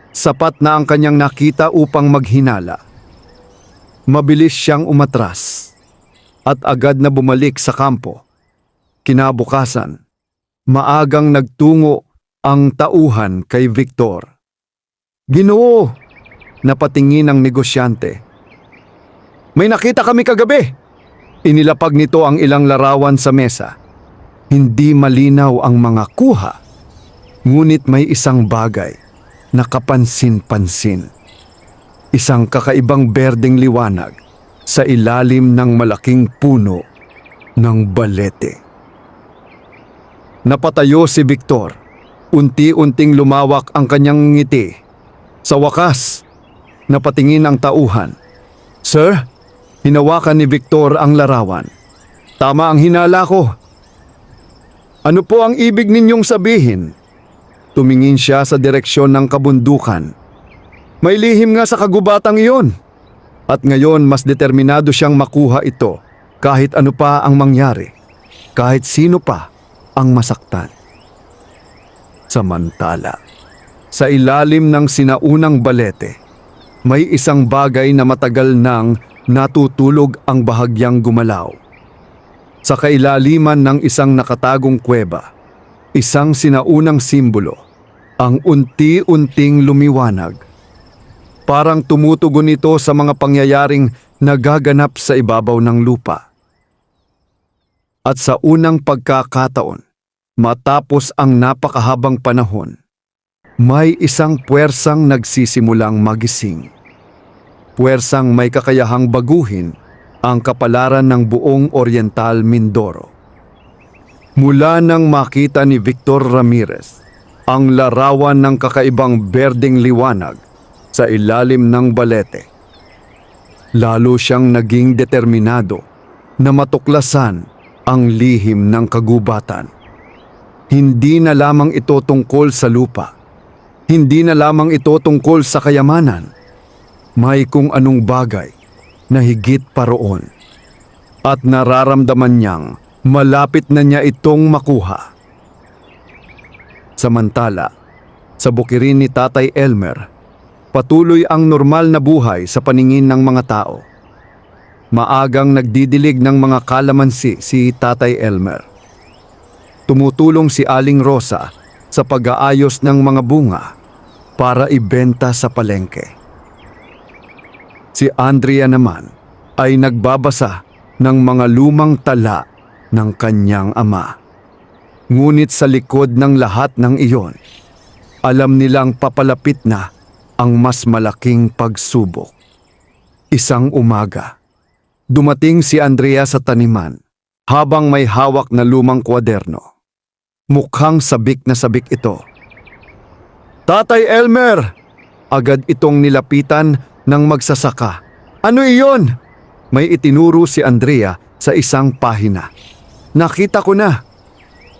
A: sapat na ang kanyang nakita upang maghinala. Mabilis siyang umatras at agad na bumalik sa kampo. Kinabukasan, maagang nagtungo ang tauhan kay Victor. Ginoo! Napatingin ang negosyante. May nakita kami kagabi! Inilapag nito ang ilang larawan sa mesa. Hindi malinaw ang mga kuha, ngunit may isang bagay na kapansin-pansin. Isang kakaibang berdeng liwanag sa ilalim ng malaking puno ng balete. Napatayo si Victor. Unti-unting lumawak ang kanyang ngiti. Sa wakas, napatingin ang tauhan. Sir, hinawakan ni Victor ang larawan. Tama ang hinala ko. Ano po ang ibig ninyong sabihin? Tumingin siya sa direksyon ng kabundukan. May lihim nga sa kagubatang iyon. At ngayon mas determinado siyang makuha ito Kahit ano pa ang mangyari, kahit sino pa ang masaktan. Samantala, sa ilalim ng sinaunang balete, may isang bagay na matagal nang natutulog ang bahagyang gumalaw. Sa kailaliman ng isang nakatagong kuweba, isang sinaunang simbolo ang unti-unting lumiwanag. Parang tumutugon ito sa mga pangyayaring nagaganap sa ibabaw ng lupa. At sa unang pagkakataon, matapos ang napakahabang panahon, may isang puwersang nagsisimulang magising. Puwersang may kakayahang baguhin ang kapalaran ng buong Oriental Mindoro. Mula nang makita ni Victor Ramirez ang larawan ng kakaibang berdeng liwanag sa ilalim ng balete, lalo siyang naging determinado na matuklasan ang lihim ng kagubatan. Hindi na lamang ito tungkol sa lupa. Hindi na lamang ito tungkol sa kayamanan. May kung anong bagay na higit pa roon. At nararamdaman niyang malapit na niya itong makuha. Samantala, sa bukirin ni Tatay Elmer, patuloy ang normal na buhay sa paningin ng mga tao. Maagang nagdidilig ng mga kalamansi si Tatay Elmer. Tumutulong si Aling Rosa sa pag-aayos ng mga bunga para ibenta sa palengke. Si Andrea naman ay nagbabasa ng mga lumang tala ng kanyang ama. Ngunit sa likod ng lahat ng iyon, alam nilang papalapit na ang mas malaking pagsubok. Isang umaga, dumating si Andrea sa taniman habang may hawak na lumang kwaderno. Mukhang sabik na sabik ito. "Tatay Elmer!" Agad itong nilapitan ng magsasaka. "Ano iyon?" May itinuro si Andrea sa isang pahina. "Nakita ko na."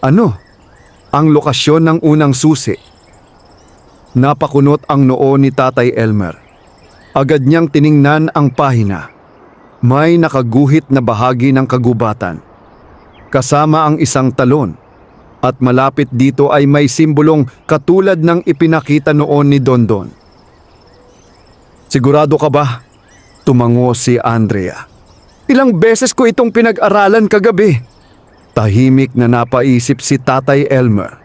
A: "Ano?" "Ang lokasyon ng unang susi." Napakunot ang noo ni Tatay Elmer. Agad niyang tiningnan ang pahina. May nakaguhit na bahagi ng kagubatan, kasama ang isang talon, at malapit dito ay may simbolong katulad ng ipinakita noon ni Dondon. "Sigurado ka ba?" Tumango si Andrea. "Ilang beses ko itong pinag-aralan kagabi." Tahimik na napaisip si Tatay Elmer.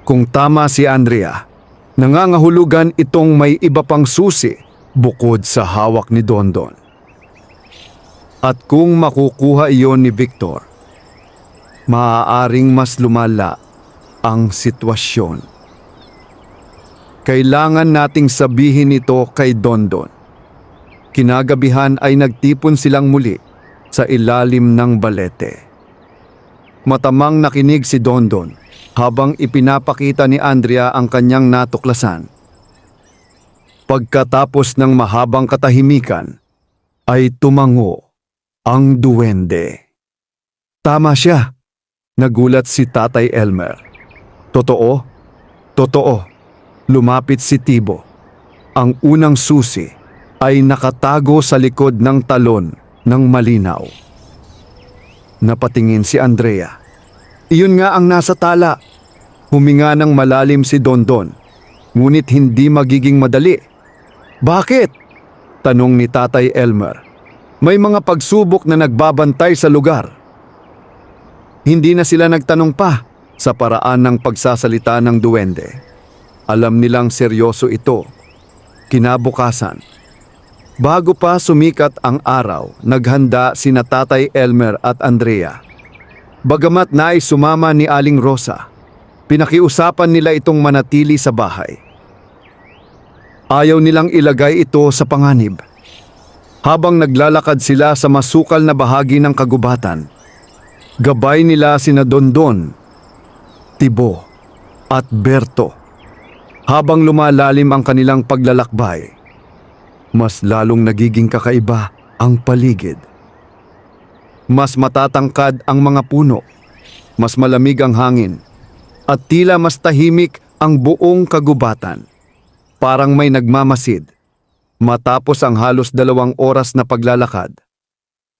A: Kung tama si Andrea, nangangahulugan itong may iba pang susi bukod sa hawak ni Dondon. At kung makukuha iyon ni Victor, maaaring mas lumala ang sitwasyon. Kailangan nating sabihin ito kay Dondon. Kinagabihan ay nagtipon silang muli sa ilalim ng balete. Matamang nakinig si Dondon habang ipinapakita ni Andrea ang kanyang natuklasan. Pagkatapos ng mahabang katahimikan, ay tumango ang duwende. "Tama siya," nagulat si Tatay Elmer. "Totoo? Totoo." Lumapit si Tibo. Ang unang susi ay nakatago sa likod ng talon ng malinaw. Napatingin si Andrea. "Iyon nga ang nasa tala." Huminga ng malalim si Dondon, ngunit hindi magiging madali. "Bakit?" tanong ni Tatay Elmer. "May mga pagsubok na nagbabantay sa lugar." Hindi na sila nagtanong pa sa paraan ng pagsasalita ng duwende. Alam nilang seryoso ito. Kinabukasan, bago pa sumikat ang araw, naghanda sina Tatay Elmer at Andrea. Bagamat nais sumama ni Aling Rosa, pinakiusapan nila itong manatili sa bahay. Ayaw nilang ilagay ito sa panganib. Habang naglalakad sila sa masukal na bahagi ng kagubatan, gabay nila sina Dondon, Tibo, at Berto. Habang lumalalim ang kanilang paglalakbay, mas lalong nagiging kakaiba ang paligid. Mas matatangkad ang mga puno, mas malamig ang hangin, at tila mas tahimik ang buong kagubatan. Parang may nagmamasid. Matapos ang halos 2 oras na paglalakad,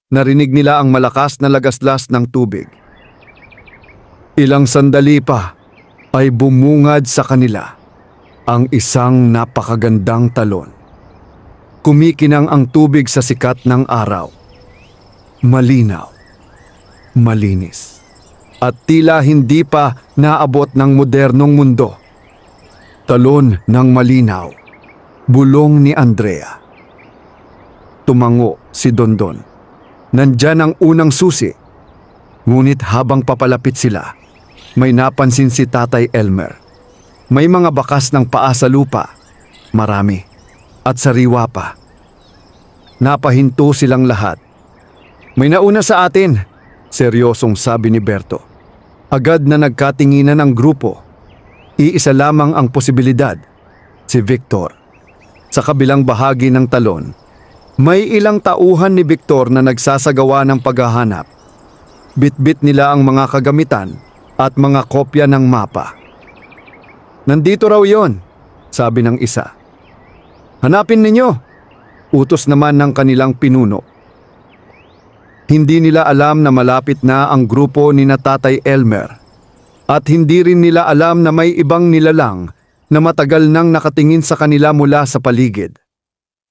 A: narinig nila ang malakas na lagaslas ng tubig. Ilang sandali pa ay bumungad sa kanila ang isang napakagandang talon. Kumikinang ang tubig sa sikat ng araw. Malinaw, malinis, at tila hindi pa naabot ng modernong mundo. Talon ng malinaw, bulong ni Andrea. Tumango si Dondon. Nandyan ang unang susi. Ngunit habang papalapit sila, may napansin si Tatay Elmer. May mga bakas ng paa sa lupa, marami, at sariwa pa. Napahinto silang lahat. May nauna sa atin, seryosong sabi ni Berto. Agad na nagkatinginan ang grupo. Iisa lamang ang posibilidad, si Victor. Sa kabilang bahagi ng talon, may ilang tauhan ni Victor na nagsasagawa ng paghahanap. Bitbit nila ang mga kagamitan at mga kopya ng mapa. Nandito raw yon, sabi ng isa. Hanapin ninyo, utos naman ng kanilang pinuno. Hindi nila alam na malapit na ang grupo ni Tatay Elmer at hindi rin nila alam na may ibang nilalang na matagal nang nakatingin sa kanila mula sa paligid,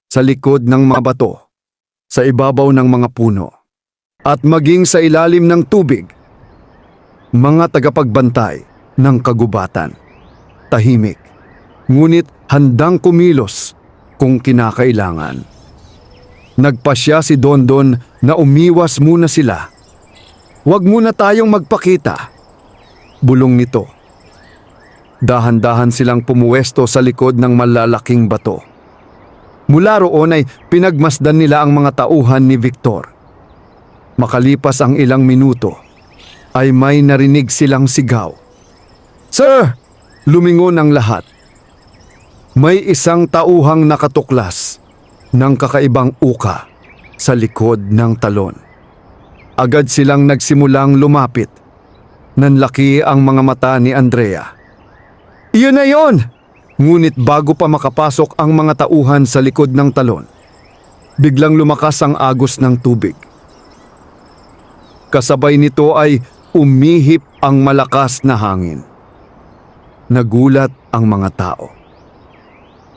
A: sa likod ng mga bato, sa ibabaw ng mga puno, at maging sa ilalim ng tubig. Mga tagapagbantay ng kagubatan. Tahimik, ngunit handang kumilos kung kinakailangan. Nagpasya si Dondon na umiwas muna sila. Huwag muna tayong magpakita, bulong nito. Dahan-dahan silang pumuwesto sa likod ng malalaking bato. Mula roon ay pinagmasdan nila ang mga tauhan ni Victor. Makalipas ang ilang minuto, ay may narinig silang sigaw. Sir! Lumingon ang lahat. May isang tauhang nakatuklas ng kakaibang uka sa likod ng talon. Agad silang nagsimulang lumapit. Nanlaki ang mga mata ni Andrea. Iyon na yon! Ngunit bago pa makapasok ang mga tauhan sa likod ng talon, biglang lumakas ang agos ng tubig. Kasabay nito ay umihip ang malakas na hangin. Nagulat ang mga tao.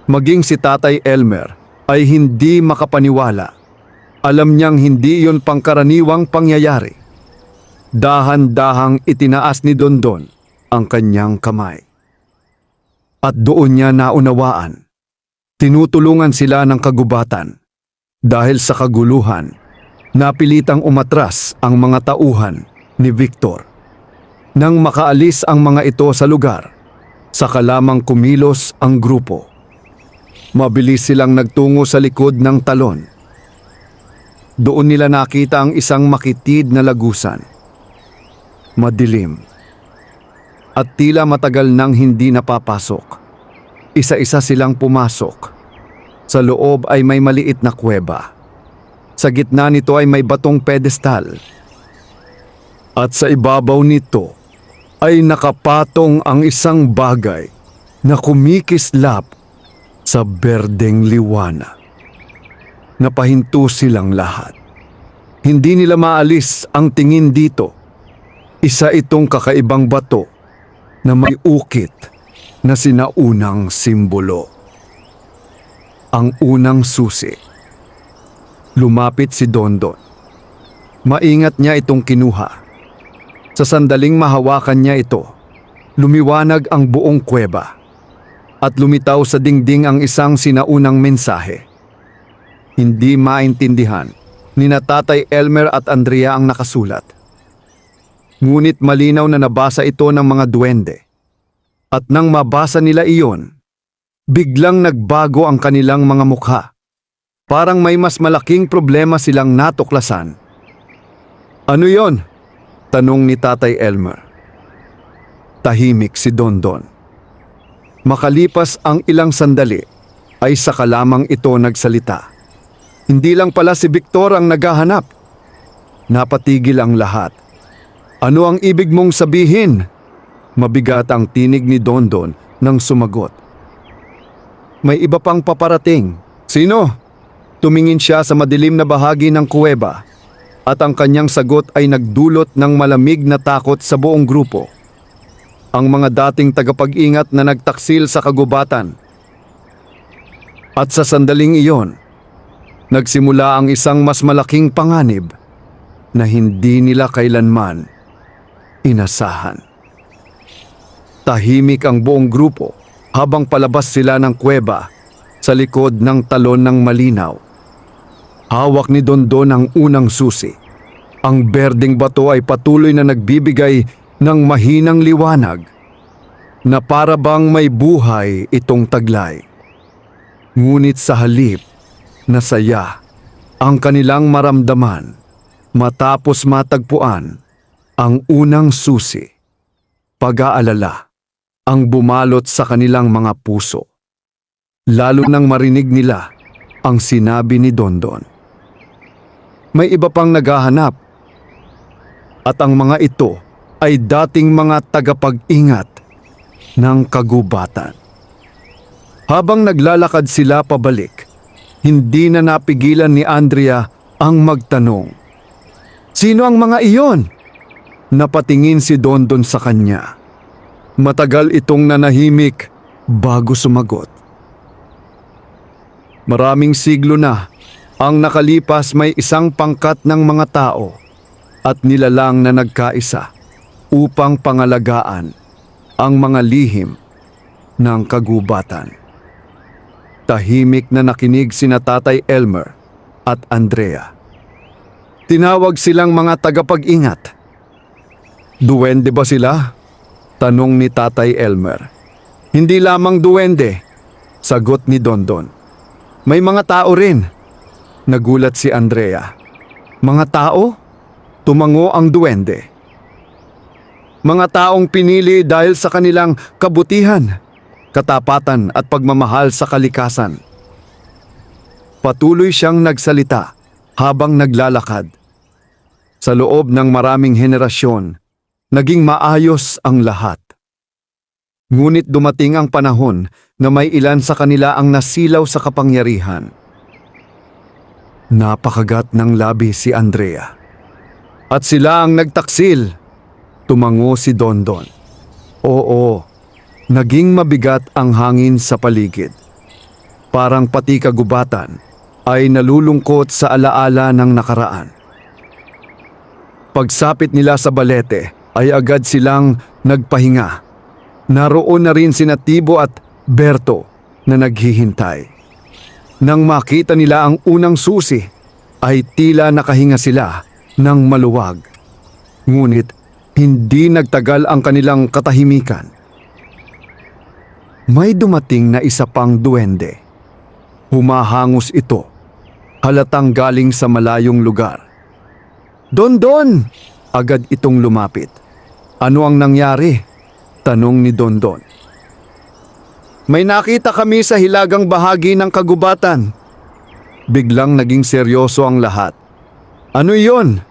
A: Maging si Tatay Elmer ay hindi makapaniwala. Alam niyang hindi iyon pangkaraniwang pangyayari. Dahan-dahang itinaas ni Dondon ang kanyang kamay. At doon niya naunawaan. Tinutulungan sila ng kagubatan. Dahil sa kaguluhan, napilitang umatras ang mga tauhan ni Victor. Nang makaalis ang mga ito sa lugar, saka lamang kumilos ang grupo. Mabilis silang nagtungo sa likod ng talon. Doon nila nakita ang isang makitid na lagusan. Madilim. At tila matagal nang hindi napapasok. Isa-isa silang pumasok. Sa loob ay may maliit na kuweba. Sa gitna nito ay may batong pedestal. At sa ibabaw nito ay nakapatong ang isang bagay na kumikislap sa berdeng liwanag. Napahinto silang lahat. Hindi nila maalis ang tingin dito. Isa itong kakaibang bato na may ukit na sinaunang simbolo. Ang unang susi. Lumapit si Dondon. Maingat niya itong kinuha. Sa sandaling mahawakan niya ito, lumiwanag ang buong kuweba at lumitaw sa dingding ang isang sinaunang mensahe. Hindi maintindihan ni Tatay Elmer at Andrea ang nakasulat. Ngunit malinaw na nabasa ito ng mga duwende. At nang mabasa nila iyon, biglang nagbago ang kanilang mga mukha. Parang may mas malaking problema silang natuklasan. Ano yon? Tanong ni Tatay Elmer. Tahimik si Dondon. Makalipas ang ilang sandali, ay saka lamang ito nagsalita. Hindi lang pala si Victor ang naghahanap. Napatigil ang lahat. Ano ang ibig mong sabihin? Mabigat ang tinig ni Dondon nang sumagot. May iba pang paparating. Sino? Tumingin siya sa madilim na bahagi ng kuweba. At ang kanyang sagot ay nagdulot ng malamig na takot sa buong grupo. Ang mga dating tagapag-ingat na nagtaksil sa kagubatan. At sa sandaling iyon, nagsimula ang isang mas malaking panganib na hindi nila kailanman inasahan. Tahimik ang buong grupo habang palabas sila ng kuweba sa likod ng talon ng malinaw. Hawak ni Dondon ang unang susi. Ang berdeng bato ay patuloy na nagbibigay ng mahinang liwanag na para bang may buhay itong taglay. Ngunit sa halip na saya ang kanilang maramdaman matapos matagpuan ang unang susi, pag-aalala ang bumalot sa kanilang mga puso. Lalo nang marinig nila ang sinabi ni Dondon. May iba pang naghahanap at ang mga ito ay dating mga tagapag-ingat ng kagubatan. Habang naglalakad sila pabalik, hindi na napigilan ni Andrea ang magtanong. Sino ang mga iyon? Napatingin si Dondon sa kanya. Matagal itong nanahimik bago sumagot. Maraming siglo na ang nakalipas, may isang pangkat ng mga tao at nilalang na nagkaisa upang pangalagaan ang mga lihim ng kagubatan. Tahimik na nakinig sina Tatay Elmer at Andrea. Tinawag silang mga tagapag-ingat. Duwende ba sila? Tanong ni Tatay Elmer. Hindi lamang duwende, sagot ni Dondon. May mga tao rin. Nagulat si Andrea. Mga tao? Tumango ang duwende. Mga taong pinili dahil sa kanilang kabutihan, katapatan at pagmamahal sa kalikasan. Patuloy siyang nagsalita habang naglalakad. Sa loob ng maraming henerasyon, naging maayos ang lahat. Ngunit dumating ang panahon na may ilan sa kanila ang nasilaw sa kapangyarihan. Napakagat ng labi si Andrea. At sila ang nagtaksil. Tumango si Dondon. Oo, naging mabigat ang hangin sa paligid. Parang pati kagubatan ay nalulungkot sa alaala ng nakaraan. Pagsapit nila sa balete ay agad silang nagpahinga. Naroon na rin sina Tibo at Berto na naghihintay. Nang makita nila ang unang susi, ay tila nakahinga sila ng maluwag. Ngunit hindi nagtagal ang kanilang katahimikan. May dumating na isa pang duwende. Humahangos ito, halatang galing sa malayong lugar. Dondon! Agad itong lumapit. Ano ang nangyari? Tanong ni Dondon. May nakita kami sa hilagang bahagi ng kagubatan. Biglang naging seryoso ang lahat. Ano iyon?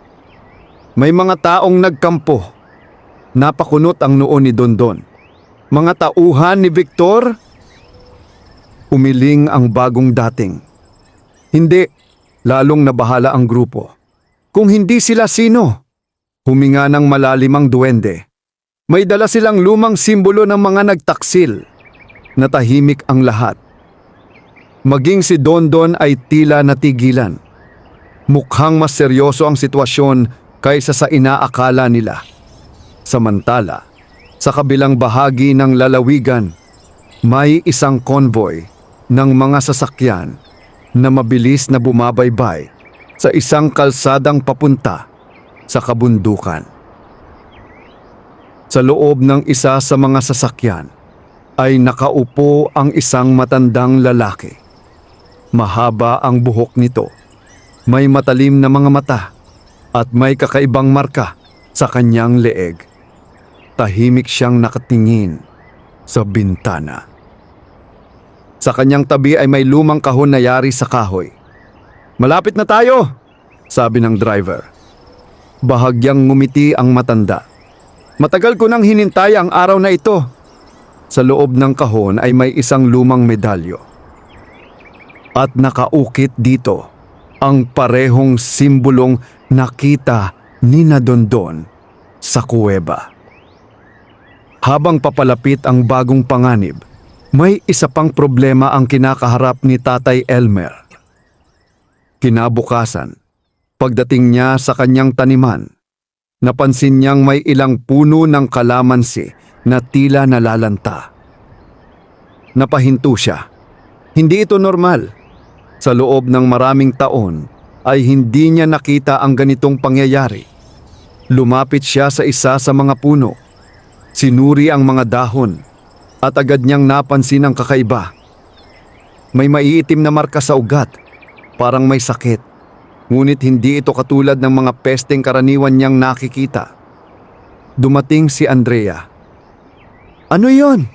A: May mga taong nagkampo. Napakunot ang noo ni Dondon. Mga tauhan ni Victor? Umiling ang bagong dating. Hindi, lalong nabahala ang grupo. Kung hindi sila sino? Huminga ng malalim ang duwende. May dala silang lumang simbolo ng mga nagtaksil. Natahimik ang lahat. Maging si Dondon ay tila natigilan. Mukhang mas seryoso ang sitwasyon kaysa sa inaakala nila. Samantala, sa kabilang bahagi ng lalawigan, may isang convoy ng mga sasakyan na mabilis na bumabaybay sa isang kalsadang papunta sa kabundukan. Sa loob ng isa sa mga sasakyan ay nakaupo ang isang matandang lalaki. Mahaba ang buhok nito, may matalim na mga mata at may kakaibang marka sa kanyang leeg. Tahimik siyang nakatingin sa bintana. Sa kanyang tabi ay may lumang kahon na yari sa kahoy. Malapit na tayo, sabi ng driver. Bahagyang ngumiti ang matanda. Matagal ko nang hinintay ang araw na ito. Sa loob ng kahon ay may isang lumang medalyo. At nakaukit dito ang parehong simbolong nakita ni na Dondon sa kuweba. Habang papalapit ang bagong panganib, may isa pang problema ang kinakaharap ni Tatay Elmer. Kinabukasan, pagdating niya sa kanyang taniman, napansin niyang may ilang puno ng kalamansi na tila nalalanta. Napahinto siya. Hindi ito normal. Sa loob ng maraming taon ay hindi niya nakita ang ganitong pangyayari. Lumapit siya sa isa sa mga puno. Sinuri ang mga dahon at agad niyang napansin ang kakaiba. May maiitim na marka sa ugat, parang may sakit. Ngunit hindi ito katulad ng mga pesteng karaniwan niyang nakikita. Dumating si Andrea. "Ano yon?"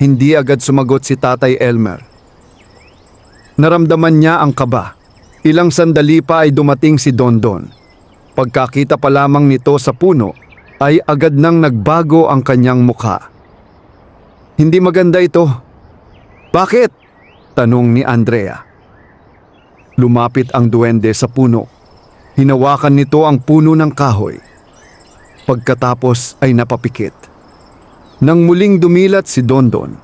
A: Hindi agad sumagot si Tatay Elmer. Naramdaman niya ang kaba. Ilang sandali pa ay dumating si Dondon. Pagkakita pa lamang nito sa puno, ay agad nang nagbago ang kanyang mukha. "Hindi maganda ito." "Bakit?" tanong ni Andrea. Lumapit ang duwende sa puno. Hinawakan nito ang puno ng kahoy. Pagkatapos ay napapikit. Nang muling dumilat si Dondon,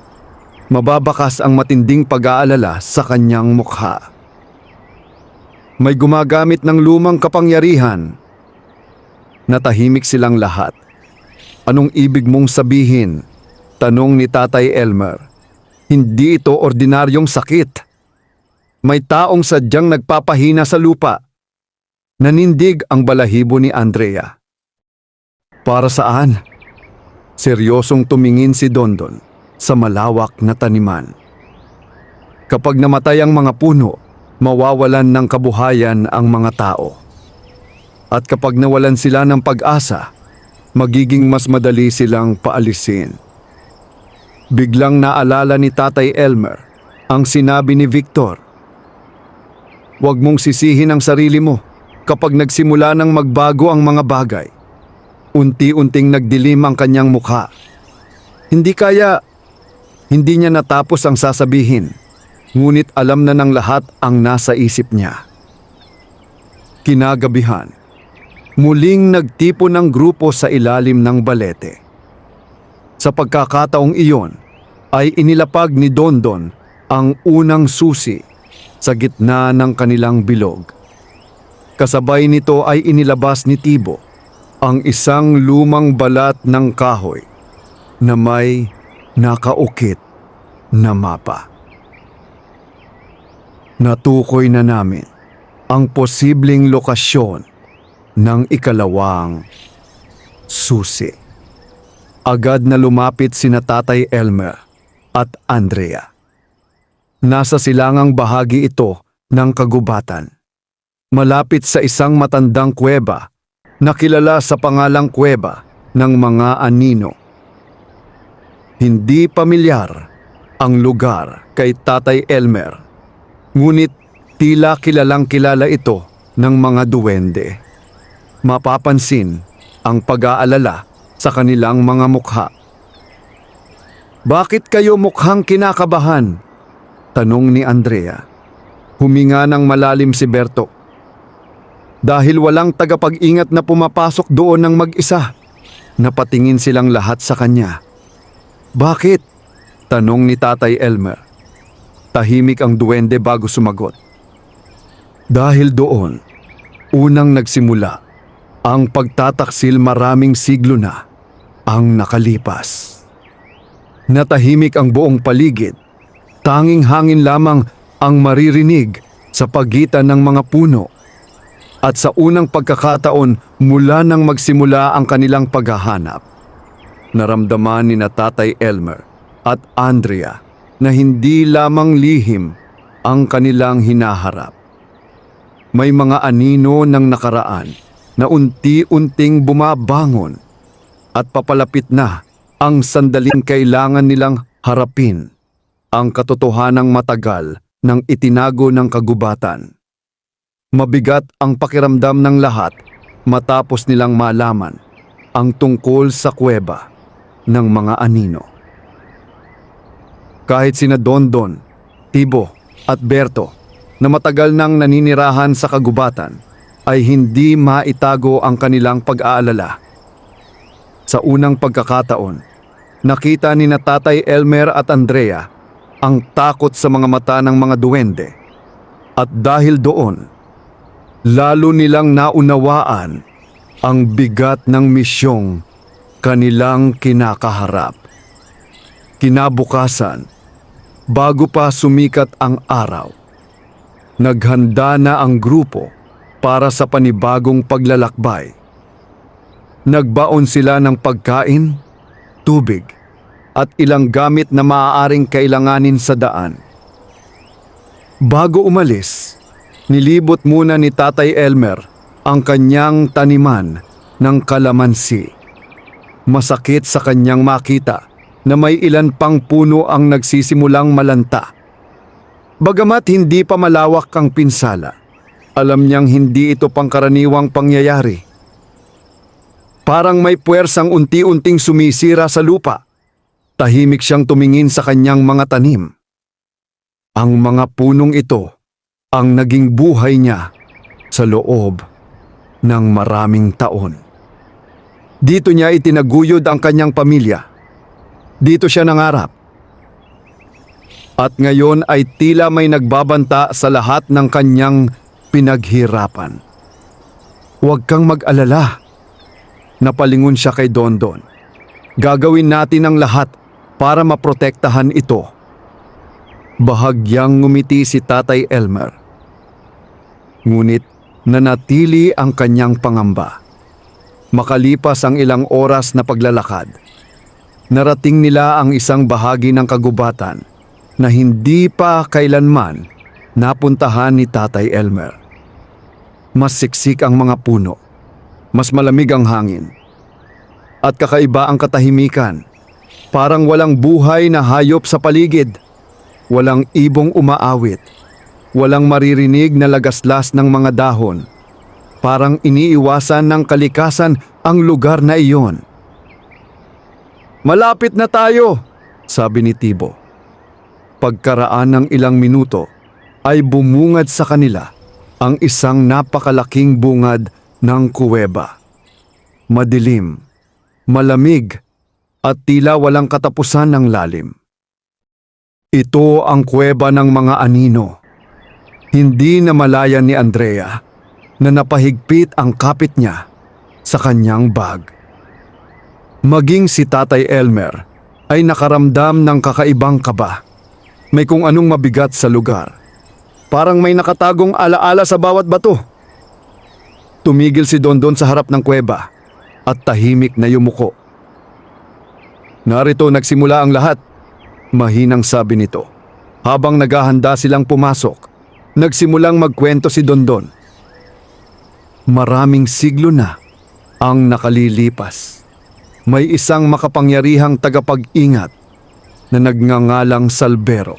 A: mababakas ang matinding pag-aalala sa kanyang mukha. "May gumagamit ng lumang kapangyarihan." Natahimik silang lahat. "Anong ibig mong sabihin?" tanong ni Tatay Elmer. "Hindi ito ordinaryong sakit. May taong sadyang nagpapahina sa lupa." Nanindig ang balahibo ni Andrea. "Para saan?" Seryosong tumingin si Dondon sa malawak na taniman. "Kapag namatay ang mga puno, mawawalan ng kabuhayan ang mga tao. At kapag nawalan sila ng pag-asa, magiging mas madali silang paalisin." Biglang naalala ni Tatay Elmer ang sinabi ni Victor. "Huwag mong sisihin ang sarili mo kapag nagsimula ng magbago ang mga bagay." Unti-unting nagdilim ang kanyang mukha. Hindi niya natapos ang sasabihin, ngunit alam na ng lahat ang nasa isip niya. Kinagabihan, muling nagtipon ng grupo sa ilalim ng balete. Sa pagkakataong iyon, ay inilapag ni Dondon ang unang susi sa gitna ng kanilang bilog. Kasabay nito ay inilabas ni Tibo ang isang lumang balat ng kahoy na may nakaukit na mapa. Natukoy na namin ang posibleng lokasyon ng ikalawang susi. Agad na lumapit sina Tatay Elmer at Andrea. Nasa silangang bahagi ito ng kagubatan. Malapit sa isang matandang kuweba na kilala sa pangalang Kuweba ng mga Anino. Hindi pamilyar ang lugar kay Tatay Elmer, ngunit tila kilalang kilala ito ng mga duwende. Mapapansin ang pag-aalala sa kanilang mga mukha. "Bakit kayo mukhang kinakabahan?" tanong ni Andrea. Huminga ng malalim si Berto. Dahil walang tagapag-ingat na pumapasok doon ng mag-isa. Napatingin silang lahat sa kanya. "Bakit?" tanong ni Tatay Elmer. Tahimik ang duwende bago sumagot. "Dahil doon, unang nagsimula ang pagtataksil maraming siglo na ang nakalipas." Natahimik ang buong paligid. Tanging hangin lamang ang maririnig sa pagitan ng mga puno. At sa unang pagkakataon mula nang magsimula ang kanilang paghahanap, naramdaman ni na Tatay Elmer at Andrea na hindi lamang lihim ang kanilang hinaharap. May mga anino ng nakaraan na unti-unting bumabangon at papalapit na ang sandaling kailangan nilang harapin ang katotohanang matagal ng itinago ng kagubatan. Mabigat ang pakiramdam ng lahat matapos nilang malaman ang tungkol sa kuweba ng mga anino. Kahit sina Dondon, Tibo at Berto na matagal nang naninirahan sa kagubatan ay hindi maitago ang kanilang pag-aalala. Sa unang pagkakataon, nakita ni na Tatay Elmer at Andrea ang takot sa mga mata ng mga duwende. At dahil doon, lalo nilang naunawaan ang bigat ng misyong kanilang kinakaharap. Kinabukasan, bago pa sumikat ang araw, naghanda na ang grupo para sa panibagong paglalakbay. Nagbaon sila ng pagkain, tubig, at ilang gamit na maaaring kailanganin sa daan. Bago umalis, nilibot muna ni Tatay Elmer ang kanyang taniman ng kalamansi. Masakit sa kanyang makita na may ilan pang puno ang nagsisimulang malanta. Bagamat hindi pa malawak ang pinsala, alam niyang hindi ito pangkaraniwang pangyayari. Parang may puwersang unti-unting sumisira sa lupa. Tahimik siyang tumingin sa kanyang mga tanim. Ang mga punong ito ang naging buhay niya sa loob ng maraming taon. Dito niya itinaguyod ang kanyang pamilya. Dito siya nangarap. At ngayon ay tila may nagbabanta sa lahat ng kanyang pinaghirapan. Huwag kang mag-alala. Napalingon siya kay Dondon. Gagawin natin ang lahat para maprotektahan ito. Bahagyang ngumiti si Tatay Elmer. Ngunit nanatili ang kanyang pangamba. Makalipas ang ilang oras na paglalakad, narating nila ang isang bahagi ng kagubatan na hindi pa kailanman napuntahan ni Tatay Elmer. Mas siksik ang mga puno, mas malamig ang hangin, at kakaiba ang katahimikan. Parang walang buhay na hayop sa paligid, walang ibong umaawit, walang maririnig na lagaslas ng mga dahon. Parang iniiwasan ng kalikasan ang lugar na iyon. "Malapit na tayo," sabi ni Tibo. Pagkaraan ng ilang minuto ay bumungad sa kanila ang isang napakalaking bungad ng kuweba. Madilim, malamig, at tila walang katapusan ng lalim. Ito ang kuweba ng mga anino. Hindi namalayan ni Andrea na napahigpit ang kapit niya sa kanyang bag. Maging si Tatay Elmer ay nakaramdam ng kakaibang kaba. May kung anong mabigat sa lugar. Parang may nakatagong alaala sa bawat bato. Tumigil si Dondon sa harap ng kuweba at tahimik na yumuko. "Narito nagsimula ang lahat," mahinang sabi nito. Habang naghahanda silang pumasok, nagsimulang magkwento si Dondon. Maraming siglo na ang nakalilipas. May isang makapangyarihang tagapag-ingat na nagngangalang Salvero.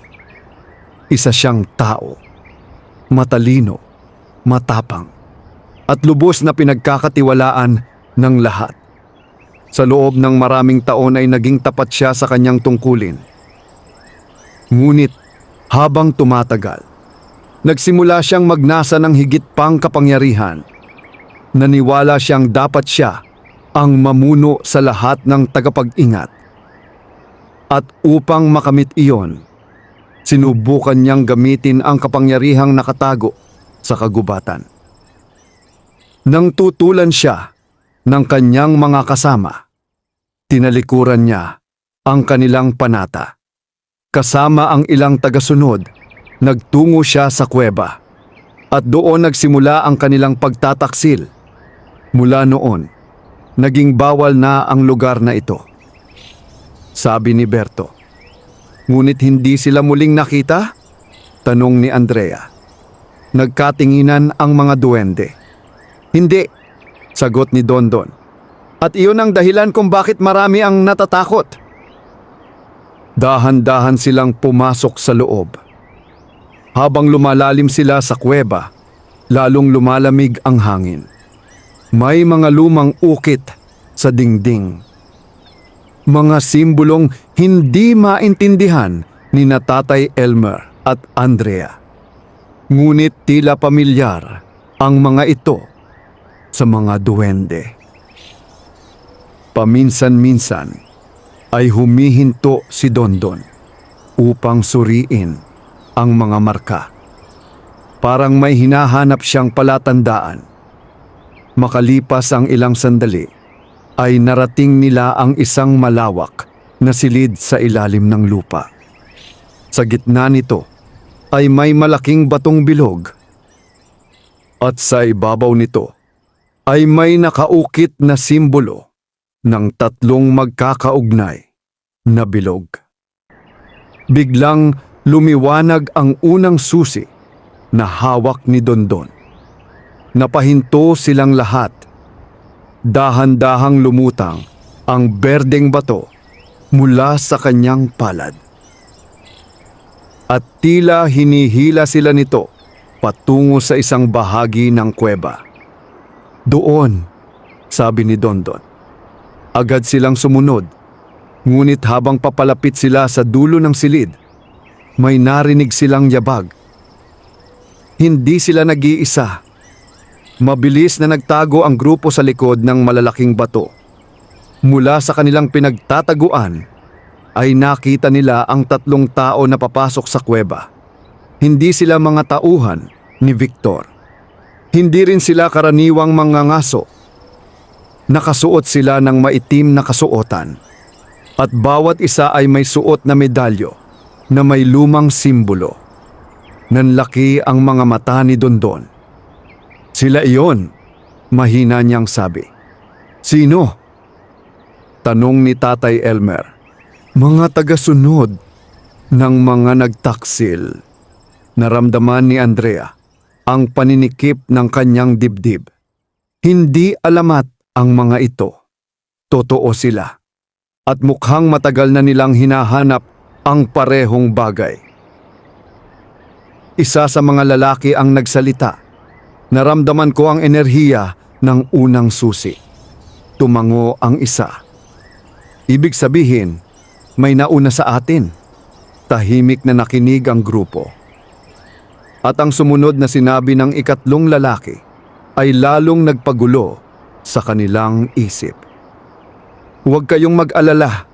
A: Isa siyang tao, matalino, matapang, at lubos na pinagkakatiwalaan ng lahat. Sa loob ng maraming taon ay naging tapat siya sa kanyang tungkulin. Ngunit habang tumatagal, nagsimula siyang magnasa ng higit pang kapangyarihan. Naniwala siyang dapat siya ang mamuno sa lahat ng tagapag-ingat. At upang makamit iyon, sinubukan niyang gamitin ang kapangyarihang nakatago sa kagubatan. Nang tutulan siya ng kanyang mga kasama, tinalikuran niya ang kanilang panata. Kasama ang ilang tagasunod, nagtungo siya sa kuweba at doon nagsimula ang kanilang pagtataksil. Mula noon, naging bawal na ang lugar na ito. Sabi ni Berto. Ngunit hindi sila muling nakita? Tanong ni Andrea. Nagkatinginan ang mga duwende. Hindi, sagot ni Dondon. At iyon ang dahilan kung bakit marami ang natatakot. Dahan-dahan silang pumasok sa loob. Habang lumalalim sila sa kuweba, lalong lumalamig ang hangin. May mga lumang ukit sa dingding. Mga simbolong hindi maintindihan ni na Tatay Elmer at Andrea. Ngunit tila pamilyar ang mga ito sa mga duwende. Paminsan-minsan ay humihinto si Dondon upang suriin ang mga marka. Parang may hinahanap siyang palatandaan. Makalipas ang ilang sandali, ay narating nila ang isang malawak na silid sa ilalim ng lupa. Sa gitna nito ay may malaking batong bilog. At sa ibabaw nito ay may nakaukit na simbolo ng tatlong magkakaugnay na bilog. Biglang lumiwanag ang unang susi na hawak ni Dondon. Napahinto silang lahat. Dahan-dahang lumutang ang berdeng bato mula sa kanyang palad. At tila hinihila sila nito patungo sa isang bahagi ng kuweba. Doon, sabi ni Dondon. Agad silang sumunod, ngunit habang papalapit sila sa dulo ng silid, may narinig silang yabag. Hindi sila nag-iisa. Mabilis na nagtago ang grupo sa likod ng malalaking bato. Mula sa kanilang pinagtataguan, ay nakita nila ang tatlong tao na papasok sa kuweba. Hindi sila mga tauhan ni Victor. Hindi rin sila karaniwang mangangaso. Nakasuot sila ng maitim na kasuotan. At bawat isa ay may suot na medalyo na may lumang simbolo. Nanlaki ang mga mata ni Dondon. Sila iyon, mahina niyang sabi. Sino? Tanong ni Tatay Elmer. Mga tagasunod ng mga nagtaksil. Naramdaman ni Andrea ang paninikip ng kanyang dibdib. Hindi alamat ang mga ito. Totoo sila. At mukhang matagal na nilang hinahanap ang parehong bagay. Isa sa mga lalaki ang nagsalita. Naramdaman ko ang enerhiya ng unang susi. Tumango ang isa. Ibig sabihin, may nauna sa atin. Tahimik na nakinig ang grupo. At ang sumunod na sinabi ng ikatlong lalaki ay lalong nagpagulo sa kanilang isip. Huwag kayong mag-alala.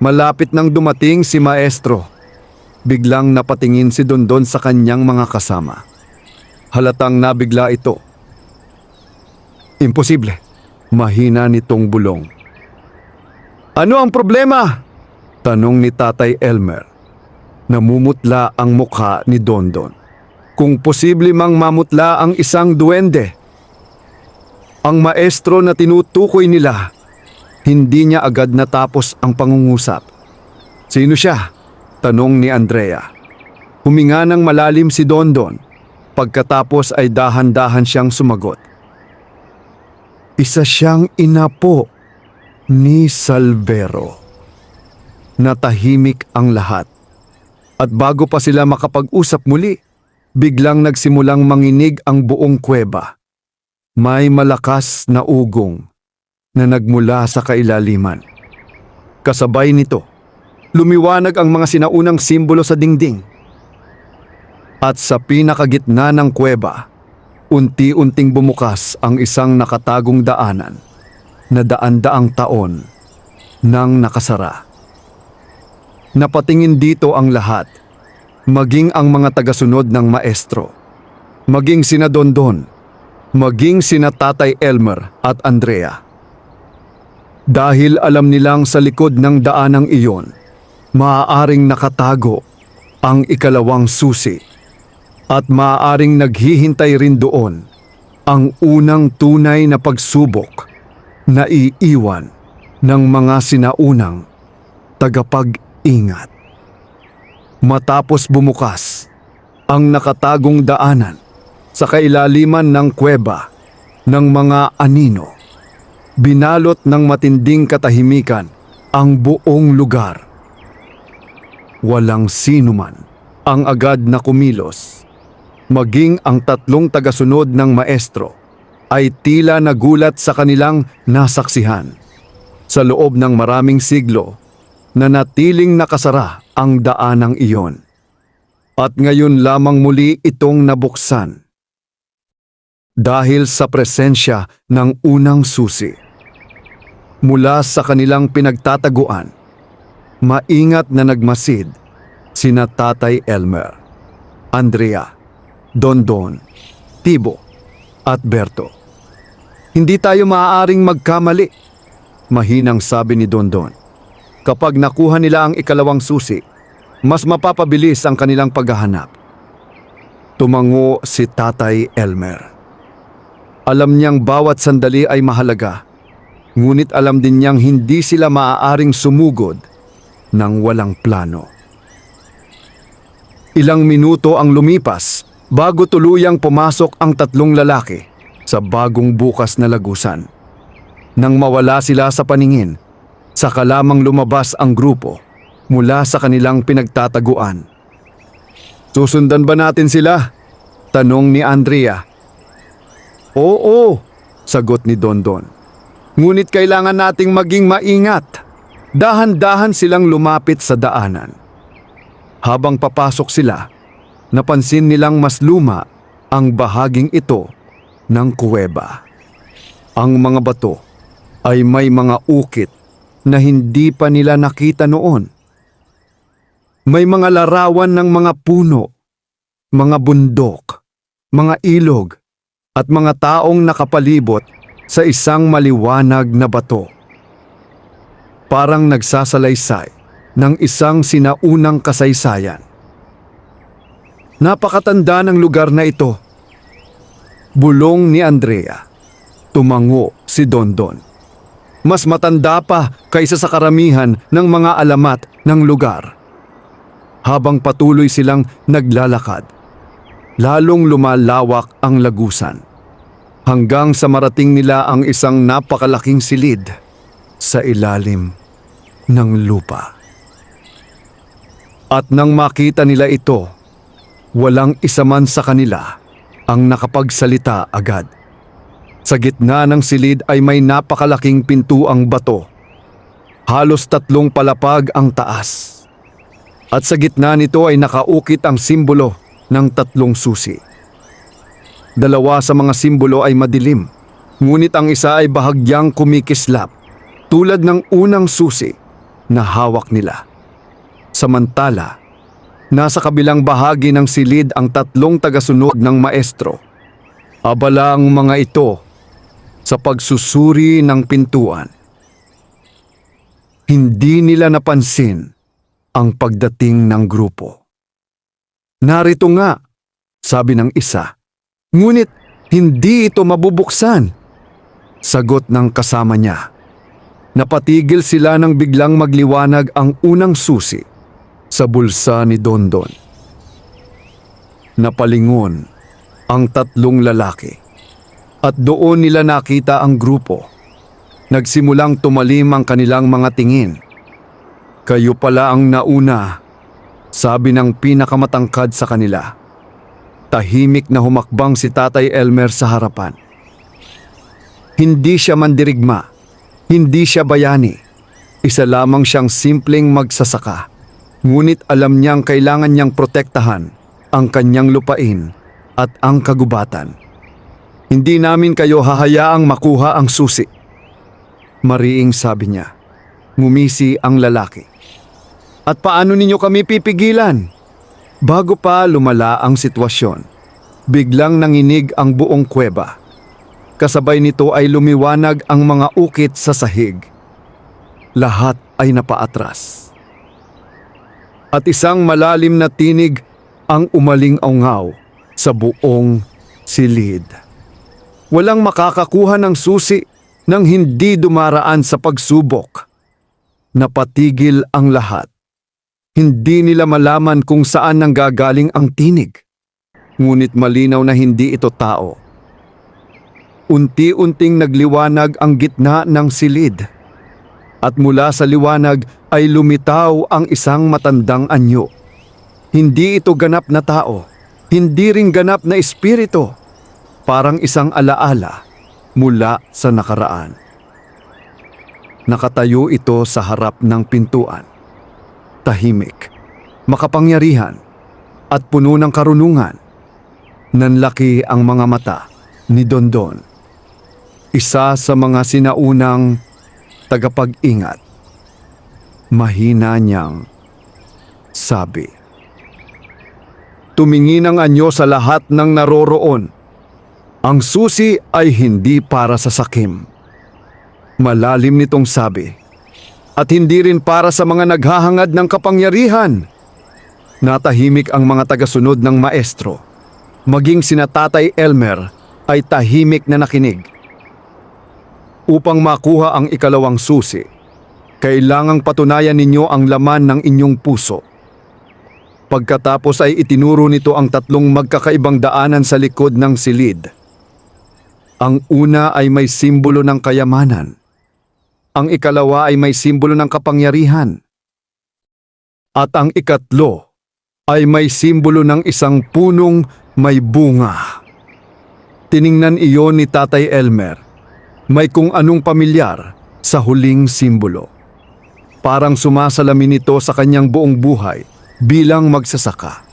A: Malapit nang dumating si Maestro. Biglang napatingin si Dondon sa kanyang mga kasama. Halatang nabigla ito. Imposible. Mahina nitong bulong. Ano ang problema? Tanong ni Tatay Elmer. Namumutla ang mukha ni Dondon. Kung posible mang mamutla ang isang duwende. Ang maestro na tinutukoy nila, hindi niya agad natapos ang pangungusap. Sino siya? Tanong ni Andrea. Huminga ng malalim si Dondon. Pagkatapos ay dahan-dahan siyang sumagot. Isa siyang inapo ni Salvero. Natahimik ang lahat. At bago pa sila makapag-usap muli, biglang nagsimulang manginig ang buong kuweba. May malakas na ugong na nagmula sa kailaliman. Kasabay nito, lumiwanag ang mga sinaunang simbolo sa dingding. At sa pinakagitna ng kuweba, unti-unting bumukas ang isang nakatagong daanan na daan-daang taon nang nakasara. Napatingin dito ang lahat, maging ang mga tagasunod ng maestro, maging sina Dondon, maging sina Tatay Elmer at Andrea. Dahil alam nilang sa likod ng daanang iyon, maaaring nakatago ang ikalawang susi at maaaring naghihintay rin doon ang unang tunay na pagsubok na iiwan ng mga sinaunang tagapag-ingat. Matapos bumukas ang nakatagong daanan sa kailaliman ng kuweba ng mga anino, binalot ng matinding katahimikan ang buong lugar. Walang sinuman ang agad na kumilos. Maging ang tatlong tagasunod ng maestro ay tila nagulat sa kanilang nasaksihan. Sa loob ng maraming siglo, nanatiling nakasara ang daanang iyon. At ngayon lamang muli itong nabuksan. dahil sa presensya ng unang susi. Mula sa kanilang pinagtataguan, maingat na nagmasid sina Tatay Elmer, Andrea, Dondon, Tibo at Berto. Hindi tayo maaaring magkamali, mahinang sabi ni Dondon. Kapag nakuha nila ang ikalawang susi, mas mapapabilis ang kanilang paghahanap. Tumango si Tatay Elmer. Alam niyang bawat sandali ay mahalaga, ngunit alam din niyang hindi sila maaaring sumugod ng walang plano. Ilang minuto ang lumipas bago tuluyang pumasok ang tatlong lalaki sa bagong bukas na lagusan. Nang mawala sila sa paningin, saka lamang lumabas ang grupo mula sa kanilang pinagtataguan. "Susundan ba natin sila?" tanong ni Andrea. "Oo," sagot ni Dondon. "Ngunit kailangan nating maging maingat." Dahan-dahan silang lumapit sa daanan. Habang papasok sila, napansin nilang mas luma ang bahaging ito ng kuweba. Ang mga bato ay may mga ukit na hindi pa nila nakita noon. May mga larawan ng mga puno, mga bundok, mga ilog, at mga taong nakapalibot sa isang maliwanag na bato. Parang nagsasalaysay ng isang sinaunang kasaysayan. Napakatanda ng lugar na ito. Bulong ni Andrea. Tumango si Dondon. Mas matanda pa kaysa sa karamihan ng mga alamat ng lugar. Habang patuloy silang naglalakad, lalong lumalawak ang lagusan, hanggang sa marating nila ang isang napakalaking silid sa ilalim ng lupa. At nang makita nila ito, walang isa man sa kanila ang nakapagsalita agad. Sa gitna ng silid ay may napakalaking pintuang bato. Halos 3 palapag ang taas. At sa gitna nito ay nakaukit ang simbolo ng 3 susi. 2 sa mga simbolo ay madilim, ngunit ang isa ay bahagyang kumikislap, tulad ng unang susi na hawak nila. Samantala, nasa kabilang bahagi ng silid ang 3 tagasunod ng maestro. Abala ang mga ito sa pagsusuri ng pintuan. Hindi nila napansin ang pagdating ng grupo. "Narito nga," sabi ng isa, "ngunit hindi ito mabubuksan," sagot ng kasama niya. Napatigil sila nang biglang magliwanag ang unang susi sa bulsa ni Dondon. Napalingon ang 3 lalaki at doon nila nakita ang grupo. Nagsimulang tumalim ang kanilang mga tingin. "Kayo pala ang nauna," sabi ng pinakamatangkad sa kanila. Tahimik na humakbang si Tatay Elmer sa harapan. Hindi siya mandirigma, hindi siya bayani. Isa lamang siyang simpleng magsasaka. Ngunit alam niyang kailangan niyang protektahan ang kanyang lupain at ang kagubatan. "Hindi namin kayo hahayaang makuha ang susi," mariing sabi niya. Ngumisi ang lalaki. "At paano ninyo kami pipigilan?" Bago pa lumala ang sitwasyon, biglang nanginig ang buong kuweba. Kasabay nito ay lumiwanag ang mga ukit sa sahig. Lahat ay napaatras. At isang malalim na tinig ang umaling-aungaw sa buong silid. Walang makakakuha ng susi nang hindi dumaraan sa pagsubok. Napatigil ang lahat. Hindi nila malaman kung saan nanggagaling ang tinig. Ngunit malinaw na hindi ito tao. Unti-unting nagliwanag ang gitna ng silid. At mula sa liwanag ay lumitaw ang isang matandang anyo. Hindi ito ganap na tao, hindi rin ganap na espiritu. Parang isang alaala mula sa nakaraan. Nakatayo ito sa harap ng pintuan. Tahimik, makapangyarihan, at puno ng karunungan. Nanlaki ang mga mata ni Dondon, isa sa mga sinaunang tagapag-ingat. Mahina niyang sabi. Tumingin ang anyo sa lahat ng naroroon. Ang susi ay hindi para sa sakim. Malalim nitong sabi. At hindi rin para sa mga naghahangad ng kapangyarihan. Natahimik ang mga tagasunod ng maestro. Maging sina Tatay Elmer ay tahimik na nakinig. Upang makuha ang ikalawang susi, kailangang patunayan ninyo ang laman ng inyong puso. Pagkatapos ay itinuro nito ang tatlong magkakaibang daanan sa likod ng silid. Ang una ay may simbolo ng kayamanan. Ang ikalawa ay may simbolo ng kapangyarihan. At ang ikatlo ay may simbolo ng isang punong may bunga. Tiningnan iyon ni Tatay Elmer. May kung anong pamilyar sa huling simbolo. Parang sumasalamin ito sa kanyang buong buhay bilang magsasaka.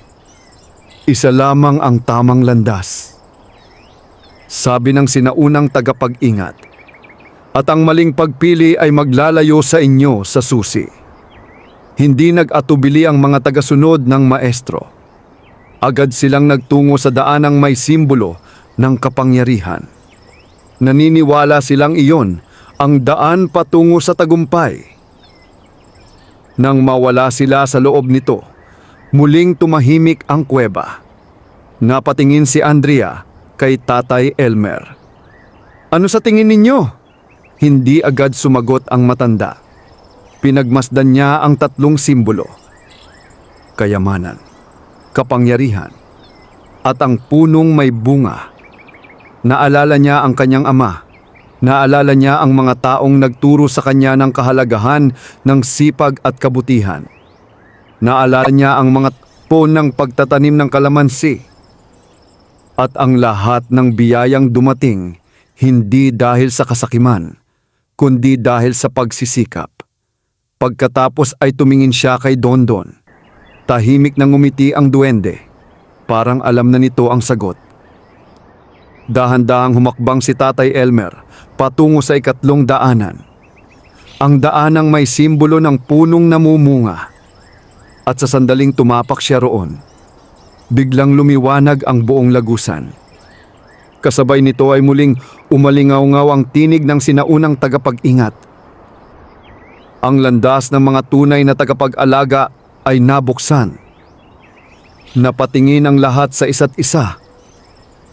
A: Isa lamang ang tamang landas. Sabi ng sinaunang tagapag-ingat. At ang maling pagpili ay maglalayo sa inyo sa susi. Hindi nag-atubili ang mga tagasunod ng maestro. Agad silang nagtungo sa daanang may simbolo ng kapangyarihan. Naniniwala silang iyon ang daan patungo sa tagumpay. Nang mawala sila sa loob nito, muling tumahimik ang kuweba. Napatingin si Andrea kay Tatay Elmer. Ano sa tingin ninyo? Hindi agad sumagot ang matanda. Pinagmasdan niya ang tatlong simbolo. Kayamanan, kapangyarihan, at ang punong may bunga. Naalala niya ang kanyang ama. Naalala niya ang mga taong nagturo sa kanya ng kahalagahan ng sipag at kabutihan. Naalala niya ang mga takbo ng pagtatanim ng kalamansi. At ang lahat ng biyayang dumating, hindi dahil sa kasakiman, kundi dahil sa pagsisikap. Pagkatapos ay tumingin siya kay Dondon. Tahimik na ngumiti ang duwende. Parang alam na nito ang sagot. Dahan-dahang humakbang si Tatay Elmer patungo sa ikatlong daanan. Ang daanang may simbolo ng punong namumunga. At sa sandaling tumapak siya roon, biglang lumiwanag ang buong lagusan. Kasabay nito ay muling umalingaw-ngaw ang tinig ng sinaunang tagapag-ingat. Ang landas ng mga tunay na tagapag-alaga ay nabuksan. Napatingin ang lahat sa isa't isa.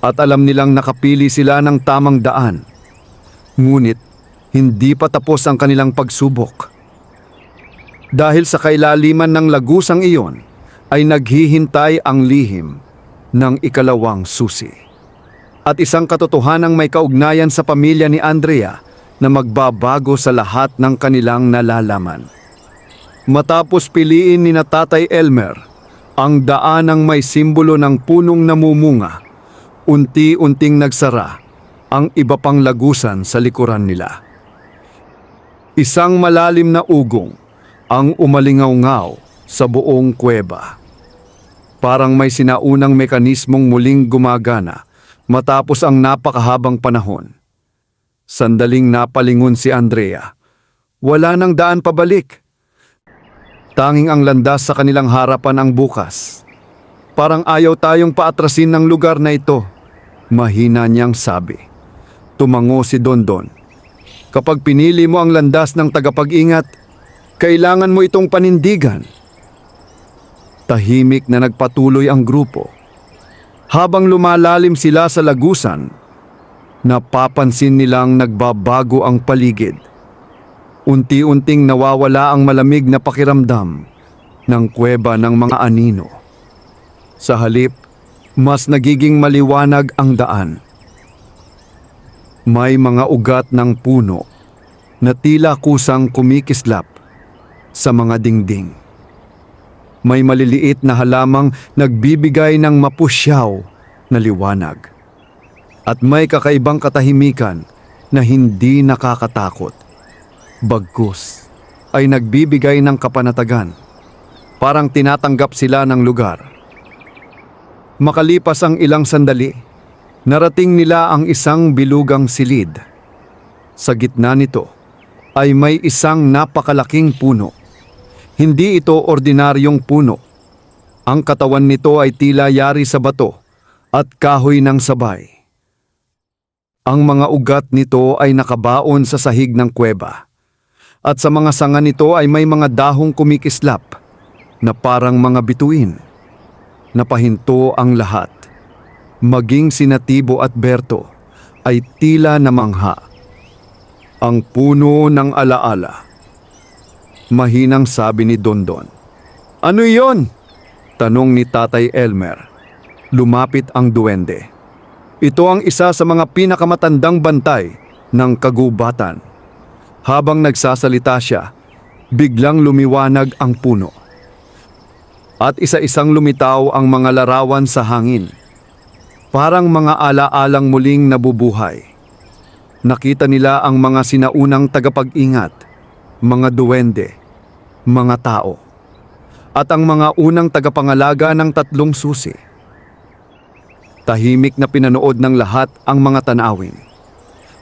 A: At alam nilang nakapili sila ng tamang daan. Ngunit, hindi pa tapos ang kanilang pagsubok. Dahil sa kailaliman ng lagusang iyon, ay naghihintay ang lihim ng ikalawang susi. At isang katotohanang may kaugnayan sa pamilya ni Andrea na magbabago sa lahat ng kanilang nalalaman. Matapos piliin ni na Tatay Elmer ang daanang may simbolo ng punong namumunga, unti-unting nagsara ang iba pang lagusan sa likuran nila. Isang malalim na ugong ang umalingaw-ngaw sa buong kuweba. Parang may sinaunang mekanismong muling gumagana matapos ang napakahabang panahon. Sandaling napalingon si Andrea. Wala nang daan pabalik. Tanging ang landas sa kanilang harapan ang bukas. Parang ayaw tayong paatrasin ng lugar na ito. Mahina niyang sabi. Tumango si Dondon. Kapag pinili mo ang landas ng tagapag-ingat, kailangan mo itong panindigan. Tahimik na nagpatuloy ang grupo. Habang lumalalim sila sa lagusan, napapansin nilang nagbabago ang paligid. Unti-unting nawawala ang malamig na pakiramdam ng kuweba ng mga anino. Sa halip, mas nagiging maliwanag ang daan. May mga ugat ng puno na tila kusang kumikislap sa mga dingding. May maliliit na halamang nagbibigay ng mapusyaw na liwanag. At may kakaibang katahimikan na hindi nakakatakot. Bagkus ay nagbibigay ng kapanatagan. Parang tinatanggap sila ng lugar. Makalipas ang ilang sandali, Narating nila ang isang bilugang silid. Sa gitna nito ay may isang napakalaking puno. Hindi ito ordinaryong puno. Ang katawan nito ay tila yari sa bato at kahoy ng sabay. Ang mga ugat nito ay nakabaon sa sahig ng kuweba. At sa mga sanga nito ay may mga dahong kumikislap na parang mga bituin. Napahinto ang lahat. Maging si Natibo at Berto ay tila namangha. Ang puno ng alaala. Mahinang sabi ni Dondon. Ano iyon? Tanong ni Tatay Elmer. Lumapit ang duwende. Ito ang isa sa mga pinakamatandang bantay ng kagubatan. Habang nagsasalita siya, biglang lumiwanag ang puno. At isa-isang lumitaw ang mga larawan sa hangin. Parang mga ala-alang muling nabubuhay. Nakita nila ang mga sinaunang tagapag-ingat, mga duwende, mga tao, at ang mga unang tagapangalaga ng 3 susi. Tahimik na pinanood ng lahat ang mga tanawin.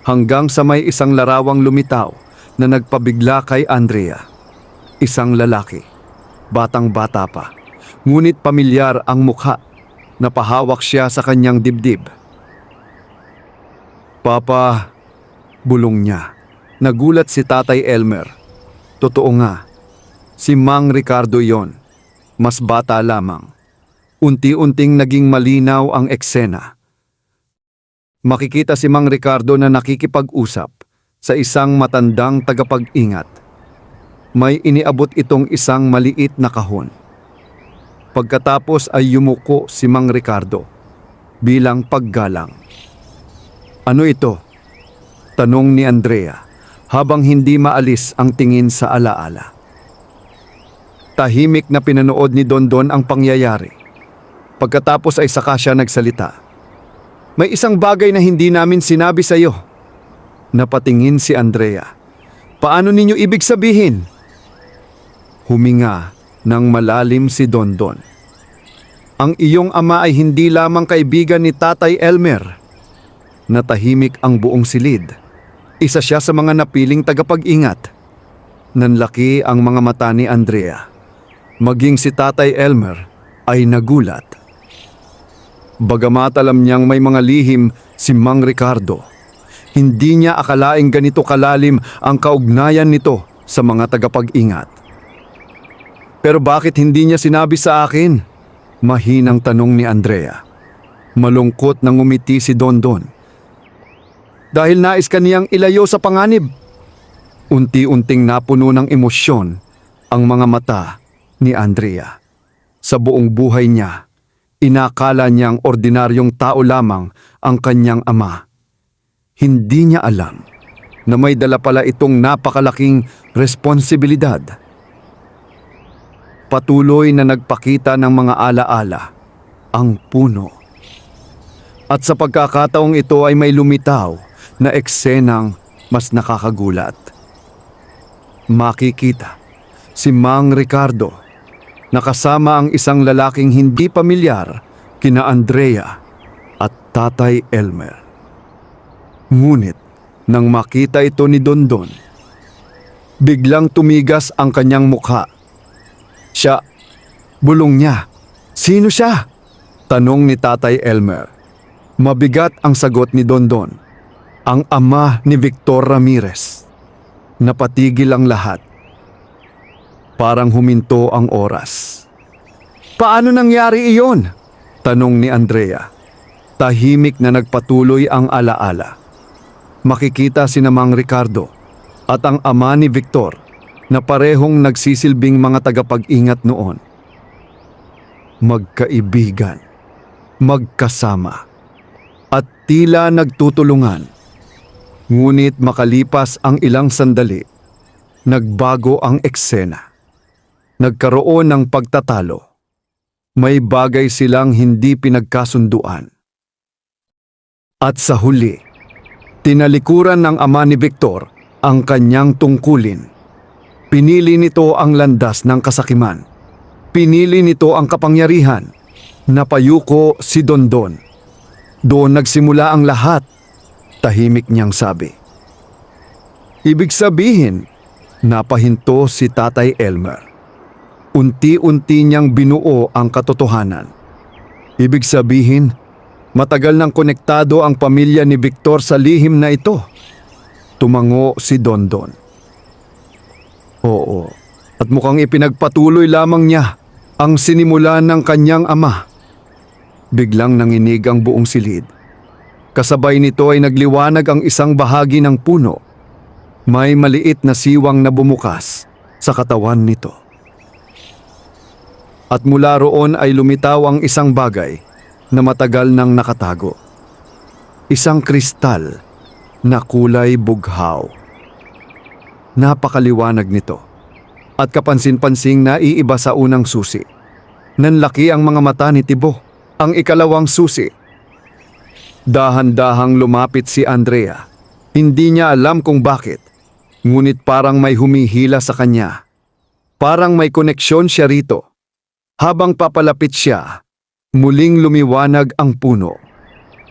A: Hanggang sa may isang larawang lumitaw na nagpabigla kay Andrea. Isang lalaki, batang-bata pa, ngunit pamilyar ang mukha. Napahawak siya sa kanyang dibdib. Papa, bulong niya. Nagulat si Tatay Elmer. Totoo nga, si Mang Ricardo yon. Mas bata lamang. Unti-unting naging malinaw ang eksena. Makikita si Mang Ricardo na nakikipag-usap sa isang matandang tagapag-ingat. May iniabot itong isang maliit na kahon. Pagkatapos ay yumuko si Mang Ricardo bilang paggalang. Ano ito? Tanong ni Andrea habang hindi maalis ang tingin sa alaala. Tahimik na pinanood ni Dondon ang pangyayari. Pagkatapos ay saka siya nagsalita. May isang bagay na hindi namin sinabi sa iyo. Napatingin si Andrea. Paano ninyo ibig sabihin? Huminga nang malalim si Dondon. Ang iyong ama ay hindi lamang kaibigan ni Tatay Elmer. Natahimik ang buong silid. Isa siya sa mga napiling tagapag-ingat. Nanlaki ang mga mata ni Andrea. Maging si Tatay Elmer ay nagulat. Bagamat alam niyang may mga lihim si Mang Ricardo, hindi niya akalaing ganito kalalim ang kaugnayan nito sa mga tagapag-ingat. Pero bakit hindi niya sinabi sa akin? Mahinang tanong ni Andrea. Malungkot nang ngumiti si Dondon. Dahil nais kaniyang ilayo sa panganib. Unti-unting napuno ng emosyon ang mga mata ni Andrea. Sa buong buhay niya, inakala niyang ordinaryong tao lamang ang kanyang ama. Hindi niya alam na may dala pala itong napakalaking responsibilidad. Patuloy na nagpakita ng mga alaala ang puno. At sa pagkakataong ito ay may lumitaw na eksenang mas nakakagulat. Makikita si Mang Ricardo nakasama ang isang lalaking hindi pamilyar kina Andrea at Tatay Elmer. Ngunit nang makita ito ni Dondon, biglang tumigas ang kanyang mukha. Siya, bulong niya. Sino siya? Tanong ni Tatay Elmer. Mabigat ang sagot ni Dondon. Ang ama ni Victor Ramirez. Napatigil ang lahat. Parang huminto ang oras. Paano nangyari iyon? Tanong ni Andrea. Tahimik na nagpatuloy ang alaala. Makikita si Mang Ricardo at ang ama ni Victor na parehong nagsisilbing mga tagapag-ingat noon. Magkaibigan, magkasama, at tila nagtutulungan. Ngunit makalipas ang ilang sandali, nagbago ang eksena. Nagkaroon ng pagtatalo. May bagay silang hindi pinagkasunduan. At sa huli, tinalikuran ng ama ni Victor ang kanyang tungkulin. Pinili nito ang landas ng kasakiman. Pinili nito ang kapangyarihan. Napayuko si Dondon. Doon nagsimula ang lahat, tahimik niyang sabi. Ibig sabihin, napahinto si Tatay Elmer. Unti-unti niyang binuo ang katotohanan. Ibig sabihin, matagal nang konektado ang pamilya ni Victor sa lihim na ito. Tumango si Dondon. Oo, at mukhang ipinagpatuloy lamang niya ang sinimulan ng kanyang ama. Biglang nanginig ang buong silid. Kasabay nito ay nagliwanag ang isang bahagi ng puno. May maliit na siwang na bumukas sa katawan nito. At mula roon ay lumitaw ang isang bagay na matagal nang nakatago. Isang kristal na kulay bughaw. Napakaliwanag nito at kapansin-pansing naiiba sa unang susi. Nanlaki ang mga mata ni Tibo, ang ikalawang susi. Dahan-dahang lumapit si Andrea. Hindi niya alam kung bakit, ngunit parang may humihila sa kanya. Parang may koneksyon siya rito. Habang papalapit siya, muling lumiwanag ang puno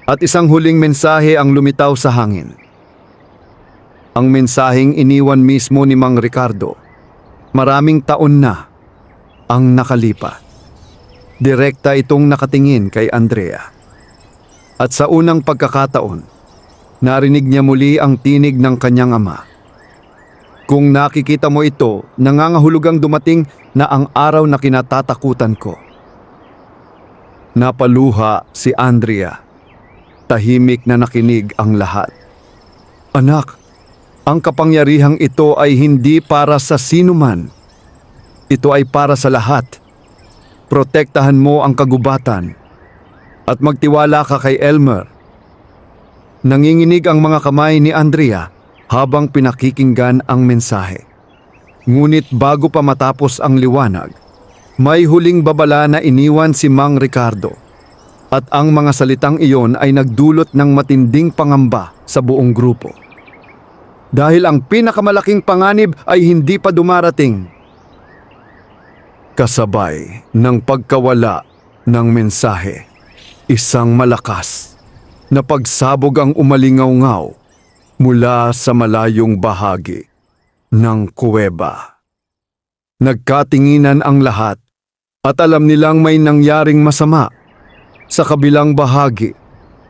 A: at isang huling mensahe ang lumitaw sa hangin. Ang mensaheng iniwan mismo ni Mang Ricardo. Maraming taon na ang nakalipas. Direkta itong nakatingin kay Andrea. At sa unang pagkakataon, narinig niya muli ang tinig ng kanyang ama. Kung nakikita mo ito, nangangahulugang dumating na ang araw na kinatatakutan ko. Napaluha si Andrea. Tahimik na nakinig ang lahat. Anak, ang kapangyarihang ito ay hindi para sa sinuman. Ito ay para sa lahat. Protektahan mo ang kagubatan at magtiwala ka kay Elmer. Nanginginig ang mga kamay ni Andrea habang pinakikinggan ang mensahe. Ngunit bago pa matapos ang liwanag, may huling babala na iniwan si Mang Ricardo. At ang mga salitang iyon ay nagdulot ng matinding pangamba sa buong grupo. Dahil ang pinakamalaking panganib ay hindi pa dumarating. Kasabay ng pagkawala ng mensahe, isang malakas na pagsabog ang umalingaw-ngaw mula sa malayong bahagi ng kuweba. Nagkatinginan ang lahat at alam nilang may nangyaring masama sa kabilang bahagi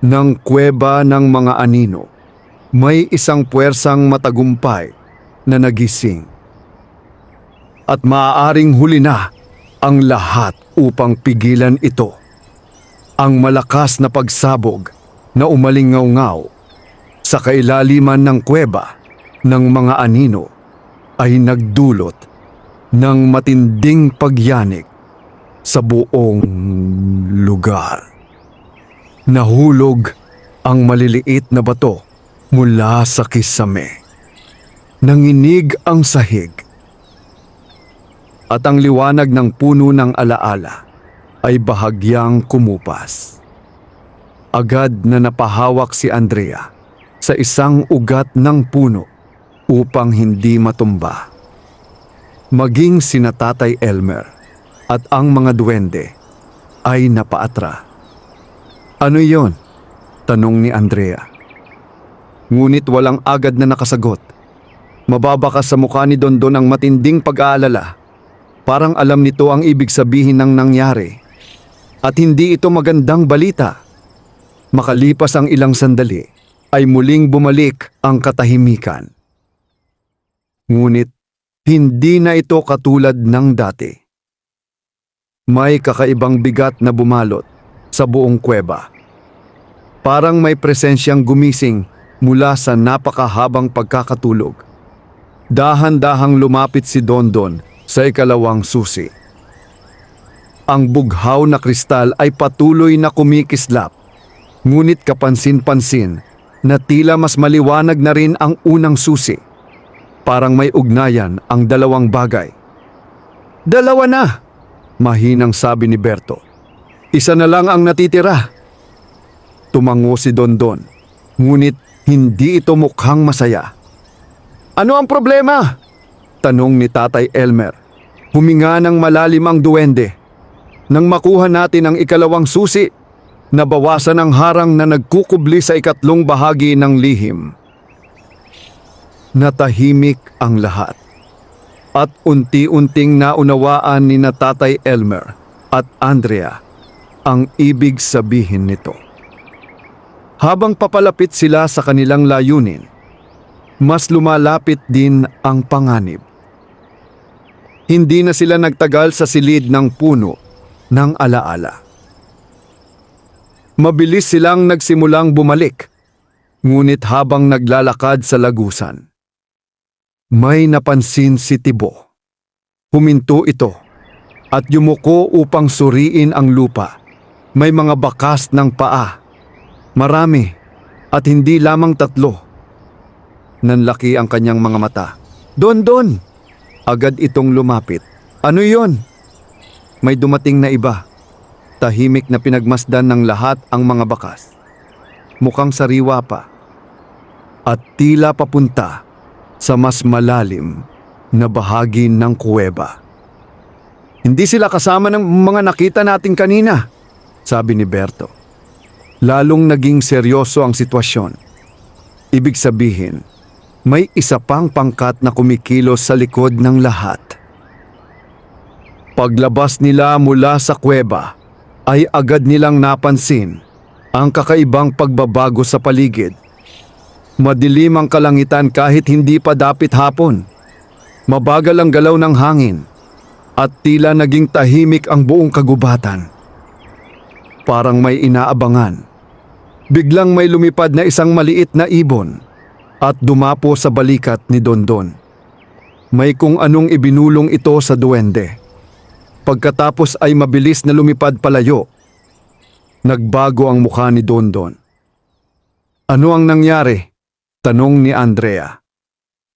A: ng kuweba ng mga anino. May isang puwersang matagumpay na nagising. At maaaring huli na ang lahat upang pigilan ito. Ang malakas na pagsabog na umalingaw-ngaw sa kailaliman ng kuweba ng mga anino ay nagdulot ng matinding pagyanig sa buong lugar. Nahulog ang maliliit na bato mula sa kisame. Nanginig ang sahig. At ang liwanag ng puno ng alaala ay bahagyang kumupas. Agad na napahawak si Andrea sa isang ugat ng puno upang hindi matumba. Maging sina Tatay Elmer at ang mga duwende ay napaatra. Ano yon? Tanong ni Andrea. Ngunit walang agad na nakasagot. Mababakas sa mukha ni Dondon ang matinding pag-aalala. Parang alam nito ang ibig sabihin ng nangyari. At hindi ito magandang balita. Makalipas ang ilang sandali, ay muling bumalik ang katahimikan. Ngunit hindi na ito katulad ng dati. May kakaibang bigat na bumalot sa buong kuweba. Parang may presensyang gumising mula sa napakahabang pagkakatulog. Dahan-dahang lumapit si Dondon sa ikalawang susi. Ang bughaw na kristal ay patuloy na kumikislap, ngunit kapansin-pansin na tila mas maliwanag na rin ang unang susi. Parang may ugnayan ang dalawang bagay. Dalawa na! Mahinang sabi ni Berto. Isa na lang ang natitira. Tumango si Dondon, ngunit hindi ito mukhang masaya. Ano ang problema? Tanong ni Tatay Elmer. Huminga ng malalim ang duwende. Nang makuha natin ang ikalawang susi, nabawasan ang harang na nagkukubli sa ikatlong bahagi ng lihim. Natahimik ang lahat at unti-unting naunawaan ni na Tatay Elmer at Andrea ang ibig sabihin nito. Habang papalapit sila sa kanilang layunin, mas lumalapit din ang panganib. Hindi na sila nagtagal sa silid ng puno ng alaala. Mabilis silang nagsimulang bumalik, ngunit habang naglalakad sa lagusan, may napansin si Tibo. Huminto ito at yumuko upang suriin ang lupa. May mga bakas ng paa. Marami at hindi lamang 3. Nanlaki ang kanyang mga mata. Don! Agad itong lumapit. Ano yon? May dumating na iba. Tahimik na pinagmasdan ng lahat ang mga bakas. Mukhang sariwa pa. At tila papunta sa mas malalim na bahagi ng kuweba. Hindi sila kasama ng mga nakita natin kanina, sabi ni Berto. Lalong naging seryoso ang sitwasyon. Ibig sabihin, may isa pang pangkat na kumikilos sa likod ng lahat. Paglabas nila mula sa kuweba, ay agad nilang napansin ang kakaibang pagbabago sa paligid. Madilim ang kalangitan kahit hindi pa dapit hapon. Mabagal ang galaw ng hangin at tila naging tahimik ang buong kagubatan. Parang may inaabangan. Biglang may lumipad na isang maliit na ibon at dumapo sa balikat ni Dondon. May kung anong ibinulong ito sa duwende. Pagkatapos ay mabilis na lumipad palayo. Nagbago ang mukha ni Dondon. Ano ang nangyari? Tanong ni Andrea.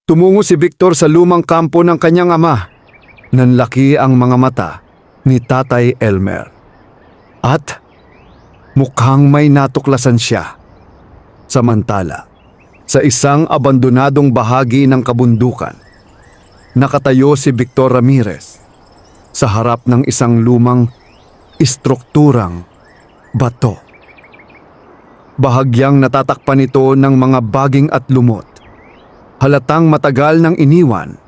A: Tumungo si Victor sa lumang kampo ng kanyang ama. Nanlaki ang mga mata ni Tatay Elmer. At mukhang may natuklasan siya. Samantala, sa isang abandonadong bahagi ng kabundukan, nakatayo si Victor Ramirez sa harap ng isang lumang istrukturang bato. Bahagyang natatakpan ito ng mga baging at lumot. Halatang matagal nang iniwan,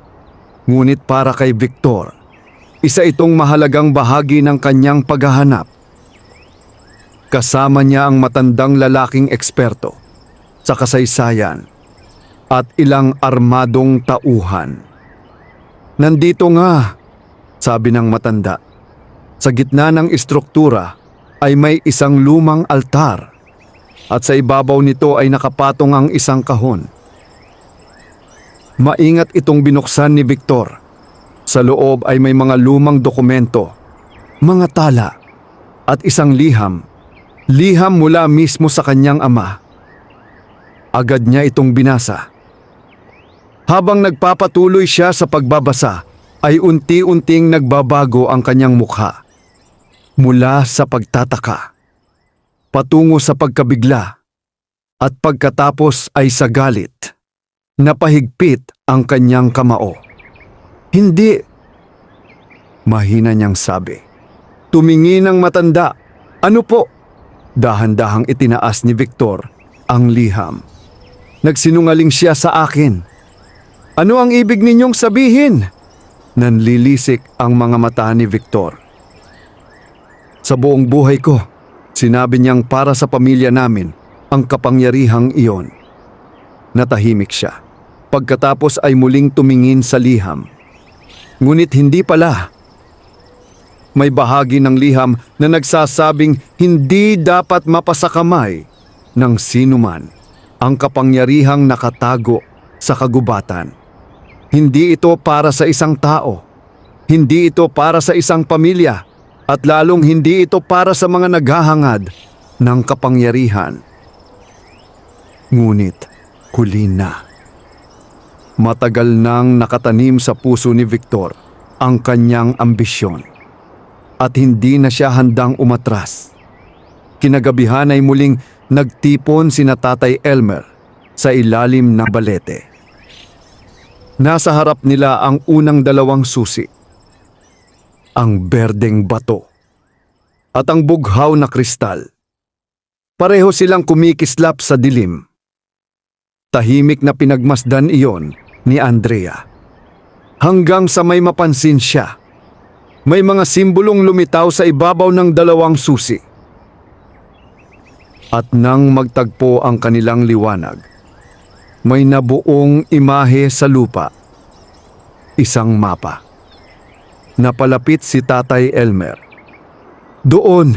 A: ngunit para kay Victor, isa itong mahalagang bahagi ng kanyang paghahanap. Kasama niya ang matandang lalaking eksperto sa kasaysayan at ilang armadong tauhan. Nandito nga, sabi ng matanda. Sa gitna ng istruktura ay may isang lumang altar at sa ibabaw nito ay nakapatong ang isang kahon. Maingat itong binuksan ni Victor. Sa loob ay may mga lumang dokumento, mga tala at isang liham. Liham mula mismo sa kanyang ama. Agad niya itong binasa. Habang nagpapatuloy siya sa pagbabasa, ay unti-unting nagbabago ang kanyang mukha. Mula sa pagtataka, patungo sa pagkabigla, at pagkatapos ay sa galit. Napahigpit ang kanyang kamao. Hindi, mahina niyang sabi. Tumingin ang matanda. Ano po? Dahan-dahang itinaas ni Victor ang liham. Nagsinungaling siya sa akin. Ano ang ibig ninyong sabihin? Nanlilisik ang mga mata ni Victor. Sa buong buhay ko, sinabi niyang para sa pamilya namin ang kapangyarihang iyon. Natahimik siya. Pagkatapos ay muling tumingin sa liham. Ngunit hindi pala. May bahagi ng liham na nagsasabing hindi dapat mapasakamay ng sinuman ang kapangyarihang nakatago sa kagubatan. Hindi ito para sa isang tao. Hindi ito para sa isang pamilya. At lalong hindi ito para sa mga naghahangad ng kapangyarihan. Ngunit huli na. Matagal nang nakatanim sa puso ni Victor ang kanyang ambisyon. At hindi na siya handang umatras. Kinagabihan ay muling nagtipon sina Tatay Elmer sa ilalim ng balete. Nasa harap nila ang unang 2 susi. Ang berdeng bato at ang bughaw na kristal. Pareho silang kumikislap sa dilim. Tahimik na pinagmasdan iyon ni Andrea. Hanggang sa may mapansin siya. May mga simbolong lumitaw sa ibabaw ng dalawang susi. At nang magtagpo ang kanilang liwanag, may nabuong imahe sa lupa. Isang mapa. Napalapit si Tatay Elmer. Doon,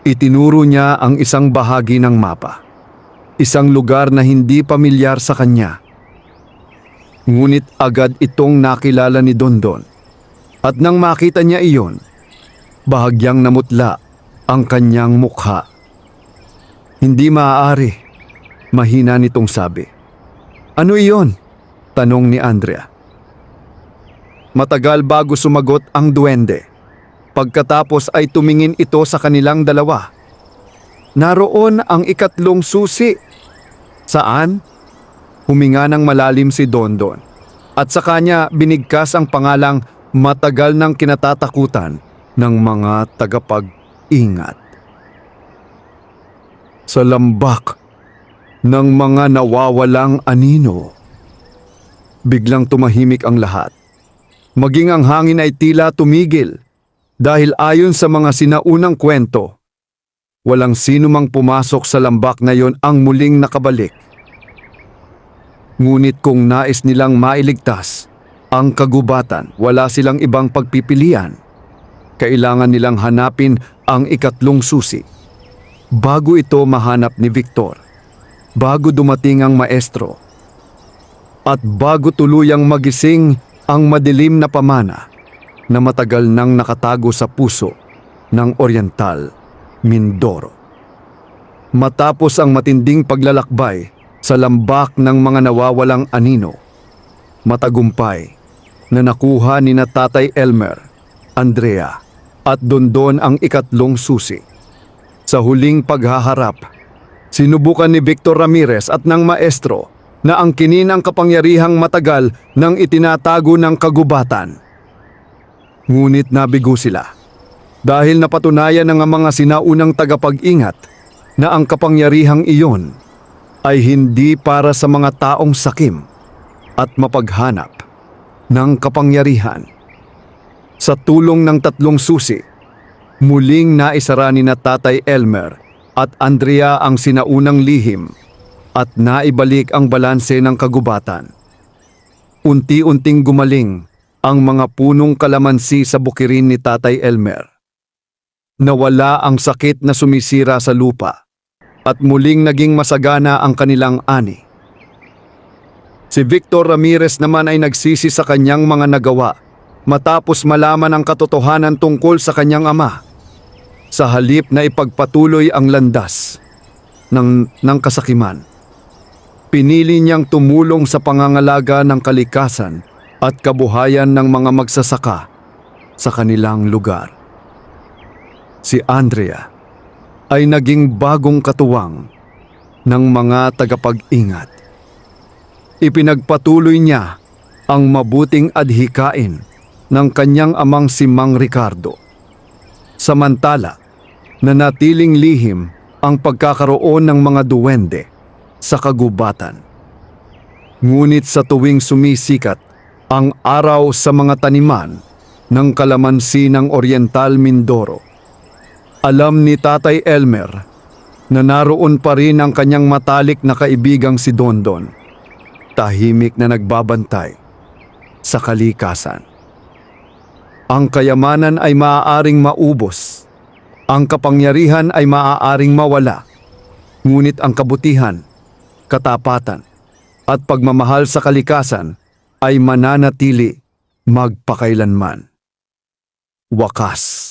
A: itinuro niya ang isang bahagi ng mapa. Isang lugar na hindi pamilyar sa kanya. Ngunit agad itong nakilala ni Dondon. At nang makita niya iyon, bahagyang namutla ang kanyang mukha. Hindi maaari, mahina nitong sabi. Ano iyon? Tanong ni Andrea. Matagal bago sumagot ang duwende. Pagkatapos ay tumingin ito sa kanilang dalawa. Naroon ang ikatlong susi. Saan? Huminga ng malalim si Dondon. At sa kanya binigkas ang pangalang matagal ng kinatatakutan ng mga tagapag-ingat. Sa lambak ng mga nawawalang anino. Biglang tumahimik ang lahat. Maging ang hangin ay tila tumigil dahil ayon sa mga sinaunang kwento, walang sino mang pumasok sa lambak na yon ang muling nakabalik. Ngunit kung nais nilang mailigtas ang kagubatan, wala silang ibang pagpipilian. Kailangan nilang hanapin ang ikatlong susi. Bago ito mahanap ni Victor, bago dumating ang maestro, at bago tuluyang magising ang madilim na pamana na matagal nang nakatago sa puso ng Oriental Mindoro. Matapos ang matinding paglalakbay sa lambak ng mga nawawalang anino, matagumpay na nakuha ni na Tatay Elmer, Andrea at Dondon ang ikatlong susi. Sa huling paghaharap, sinubukan ni Victor Ramirez at ng maestro na angkinin ang kapangyarihang matagal ng itinatago ng kagubatan. Ngunit nabigo sila dahil napatunayan ng mga sinaunang tagapag-ingat na ang kapangyarihang iyon ay hindi para sa mga taong sakim at mapaghanap ng kapangyarihan. Sa tulong ng tatlong susi, muling naisara ni na Tatay Elmer at Andrea ang sinaunang lihim at naibalik ang balanse ng kagubatan. Unti-unting gumaling ang mga punong kalamansi sa bukirin ni Tatay Elmer. Nawala ang sakit na sumisira sa lupa at muling naging masagana ang kanilang ani. Si Victor Ramirez naman ay nagsisi sa kanyang mga nagawa matapos malaman ang katotohanan tungkol sa kanyang ama. Sa halip na ipagpatuloy ang landas ng kasakiman, pinili niyang tumulong sa pangangalaga ng kalikasan at kabuhayan ng mga magsasaka sa kanilang lugar. Si Andrea ay naging bagong katuwang ng mga tagapag-ingat. Ipinagpatuloy niya ang mabuting adhikain ng kanyang amang si Mang Ricardo. Samantala, nanatiling lihim ang pagkakaroon ng mga duwende sa kagubatan. Ngunit sa tuwing sumisikat ang araw sa mga taniman ng kalamansi ng Oriental Mindoro, alam ni Tatay Elmer na naroon pa rin ang kanyang matalik na kaibigang si Dondon, tahimik na nagbabantay sa kalikasan. Ang kayamanan ay maaaring maubos, ang kapangyarihan ay maaaring mawala, ngunit ang kabutihan, katapatan, at pagmamahal sa kalikasan ay mananatili magpakailanman. Wakas.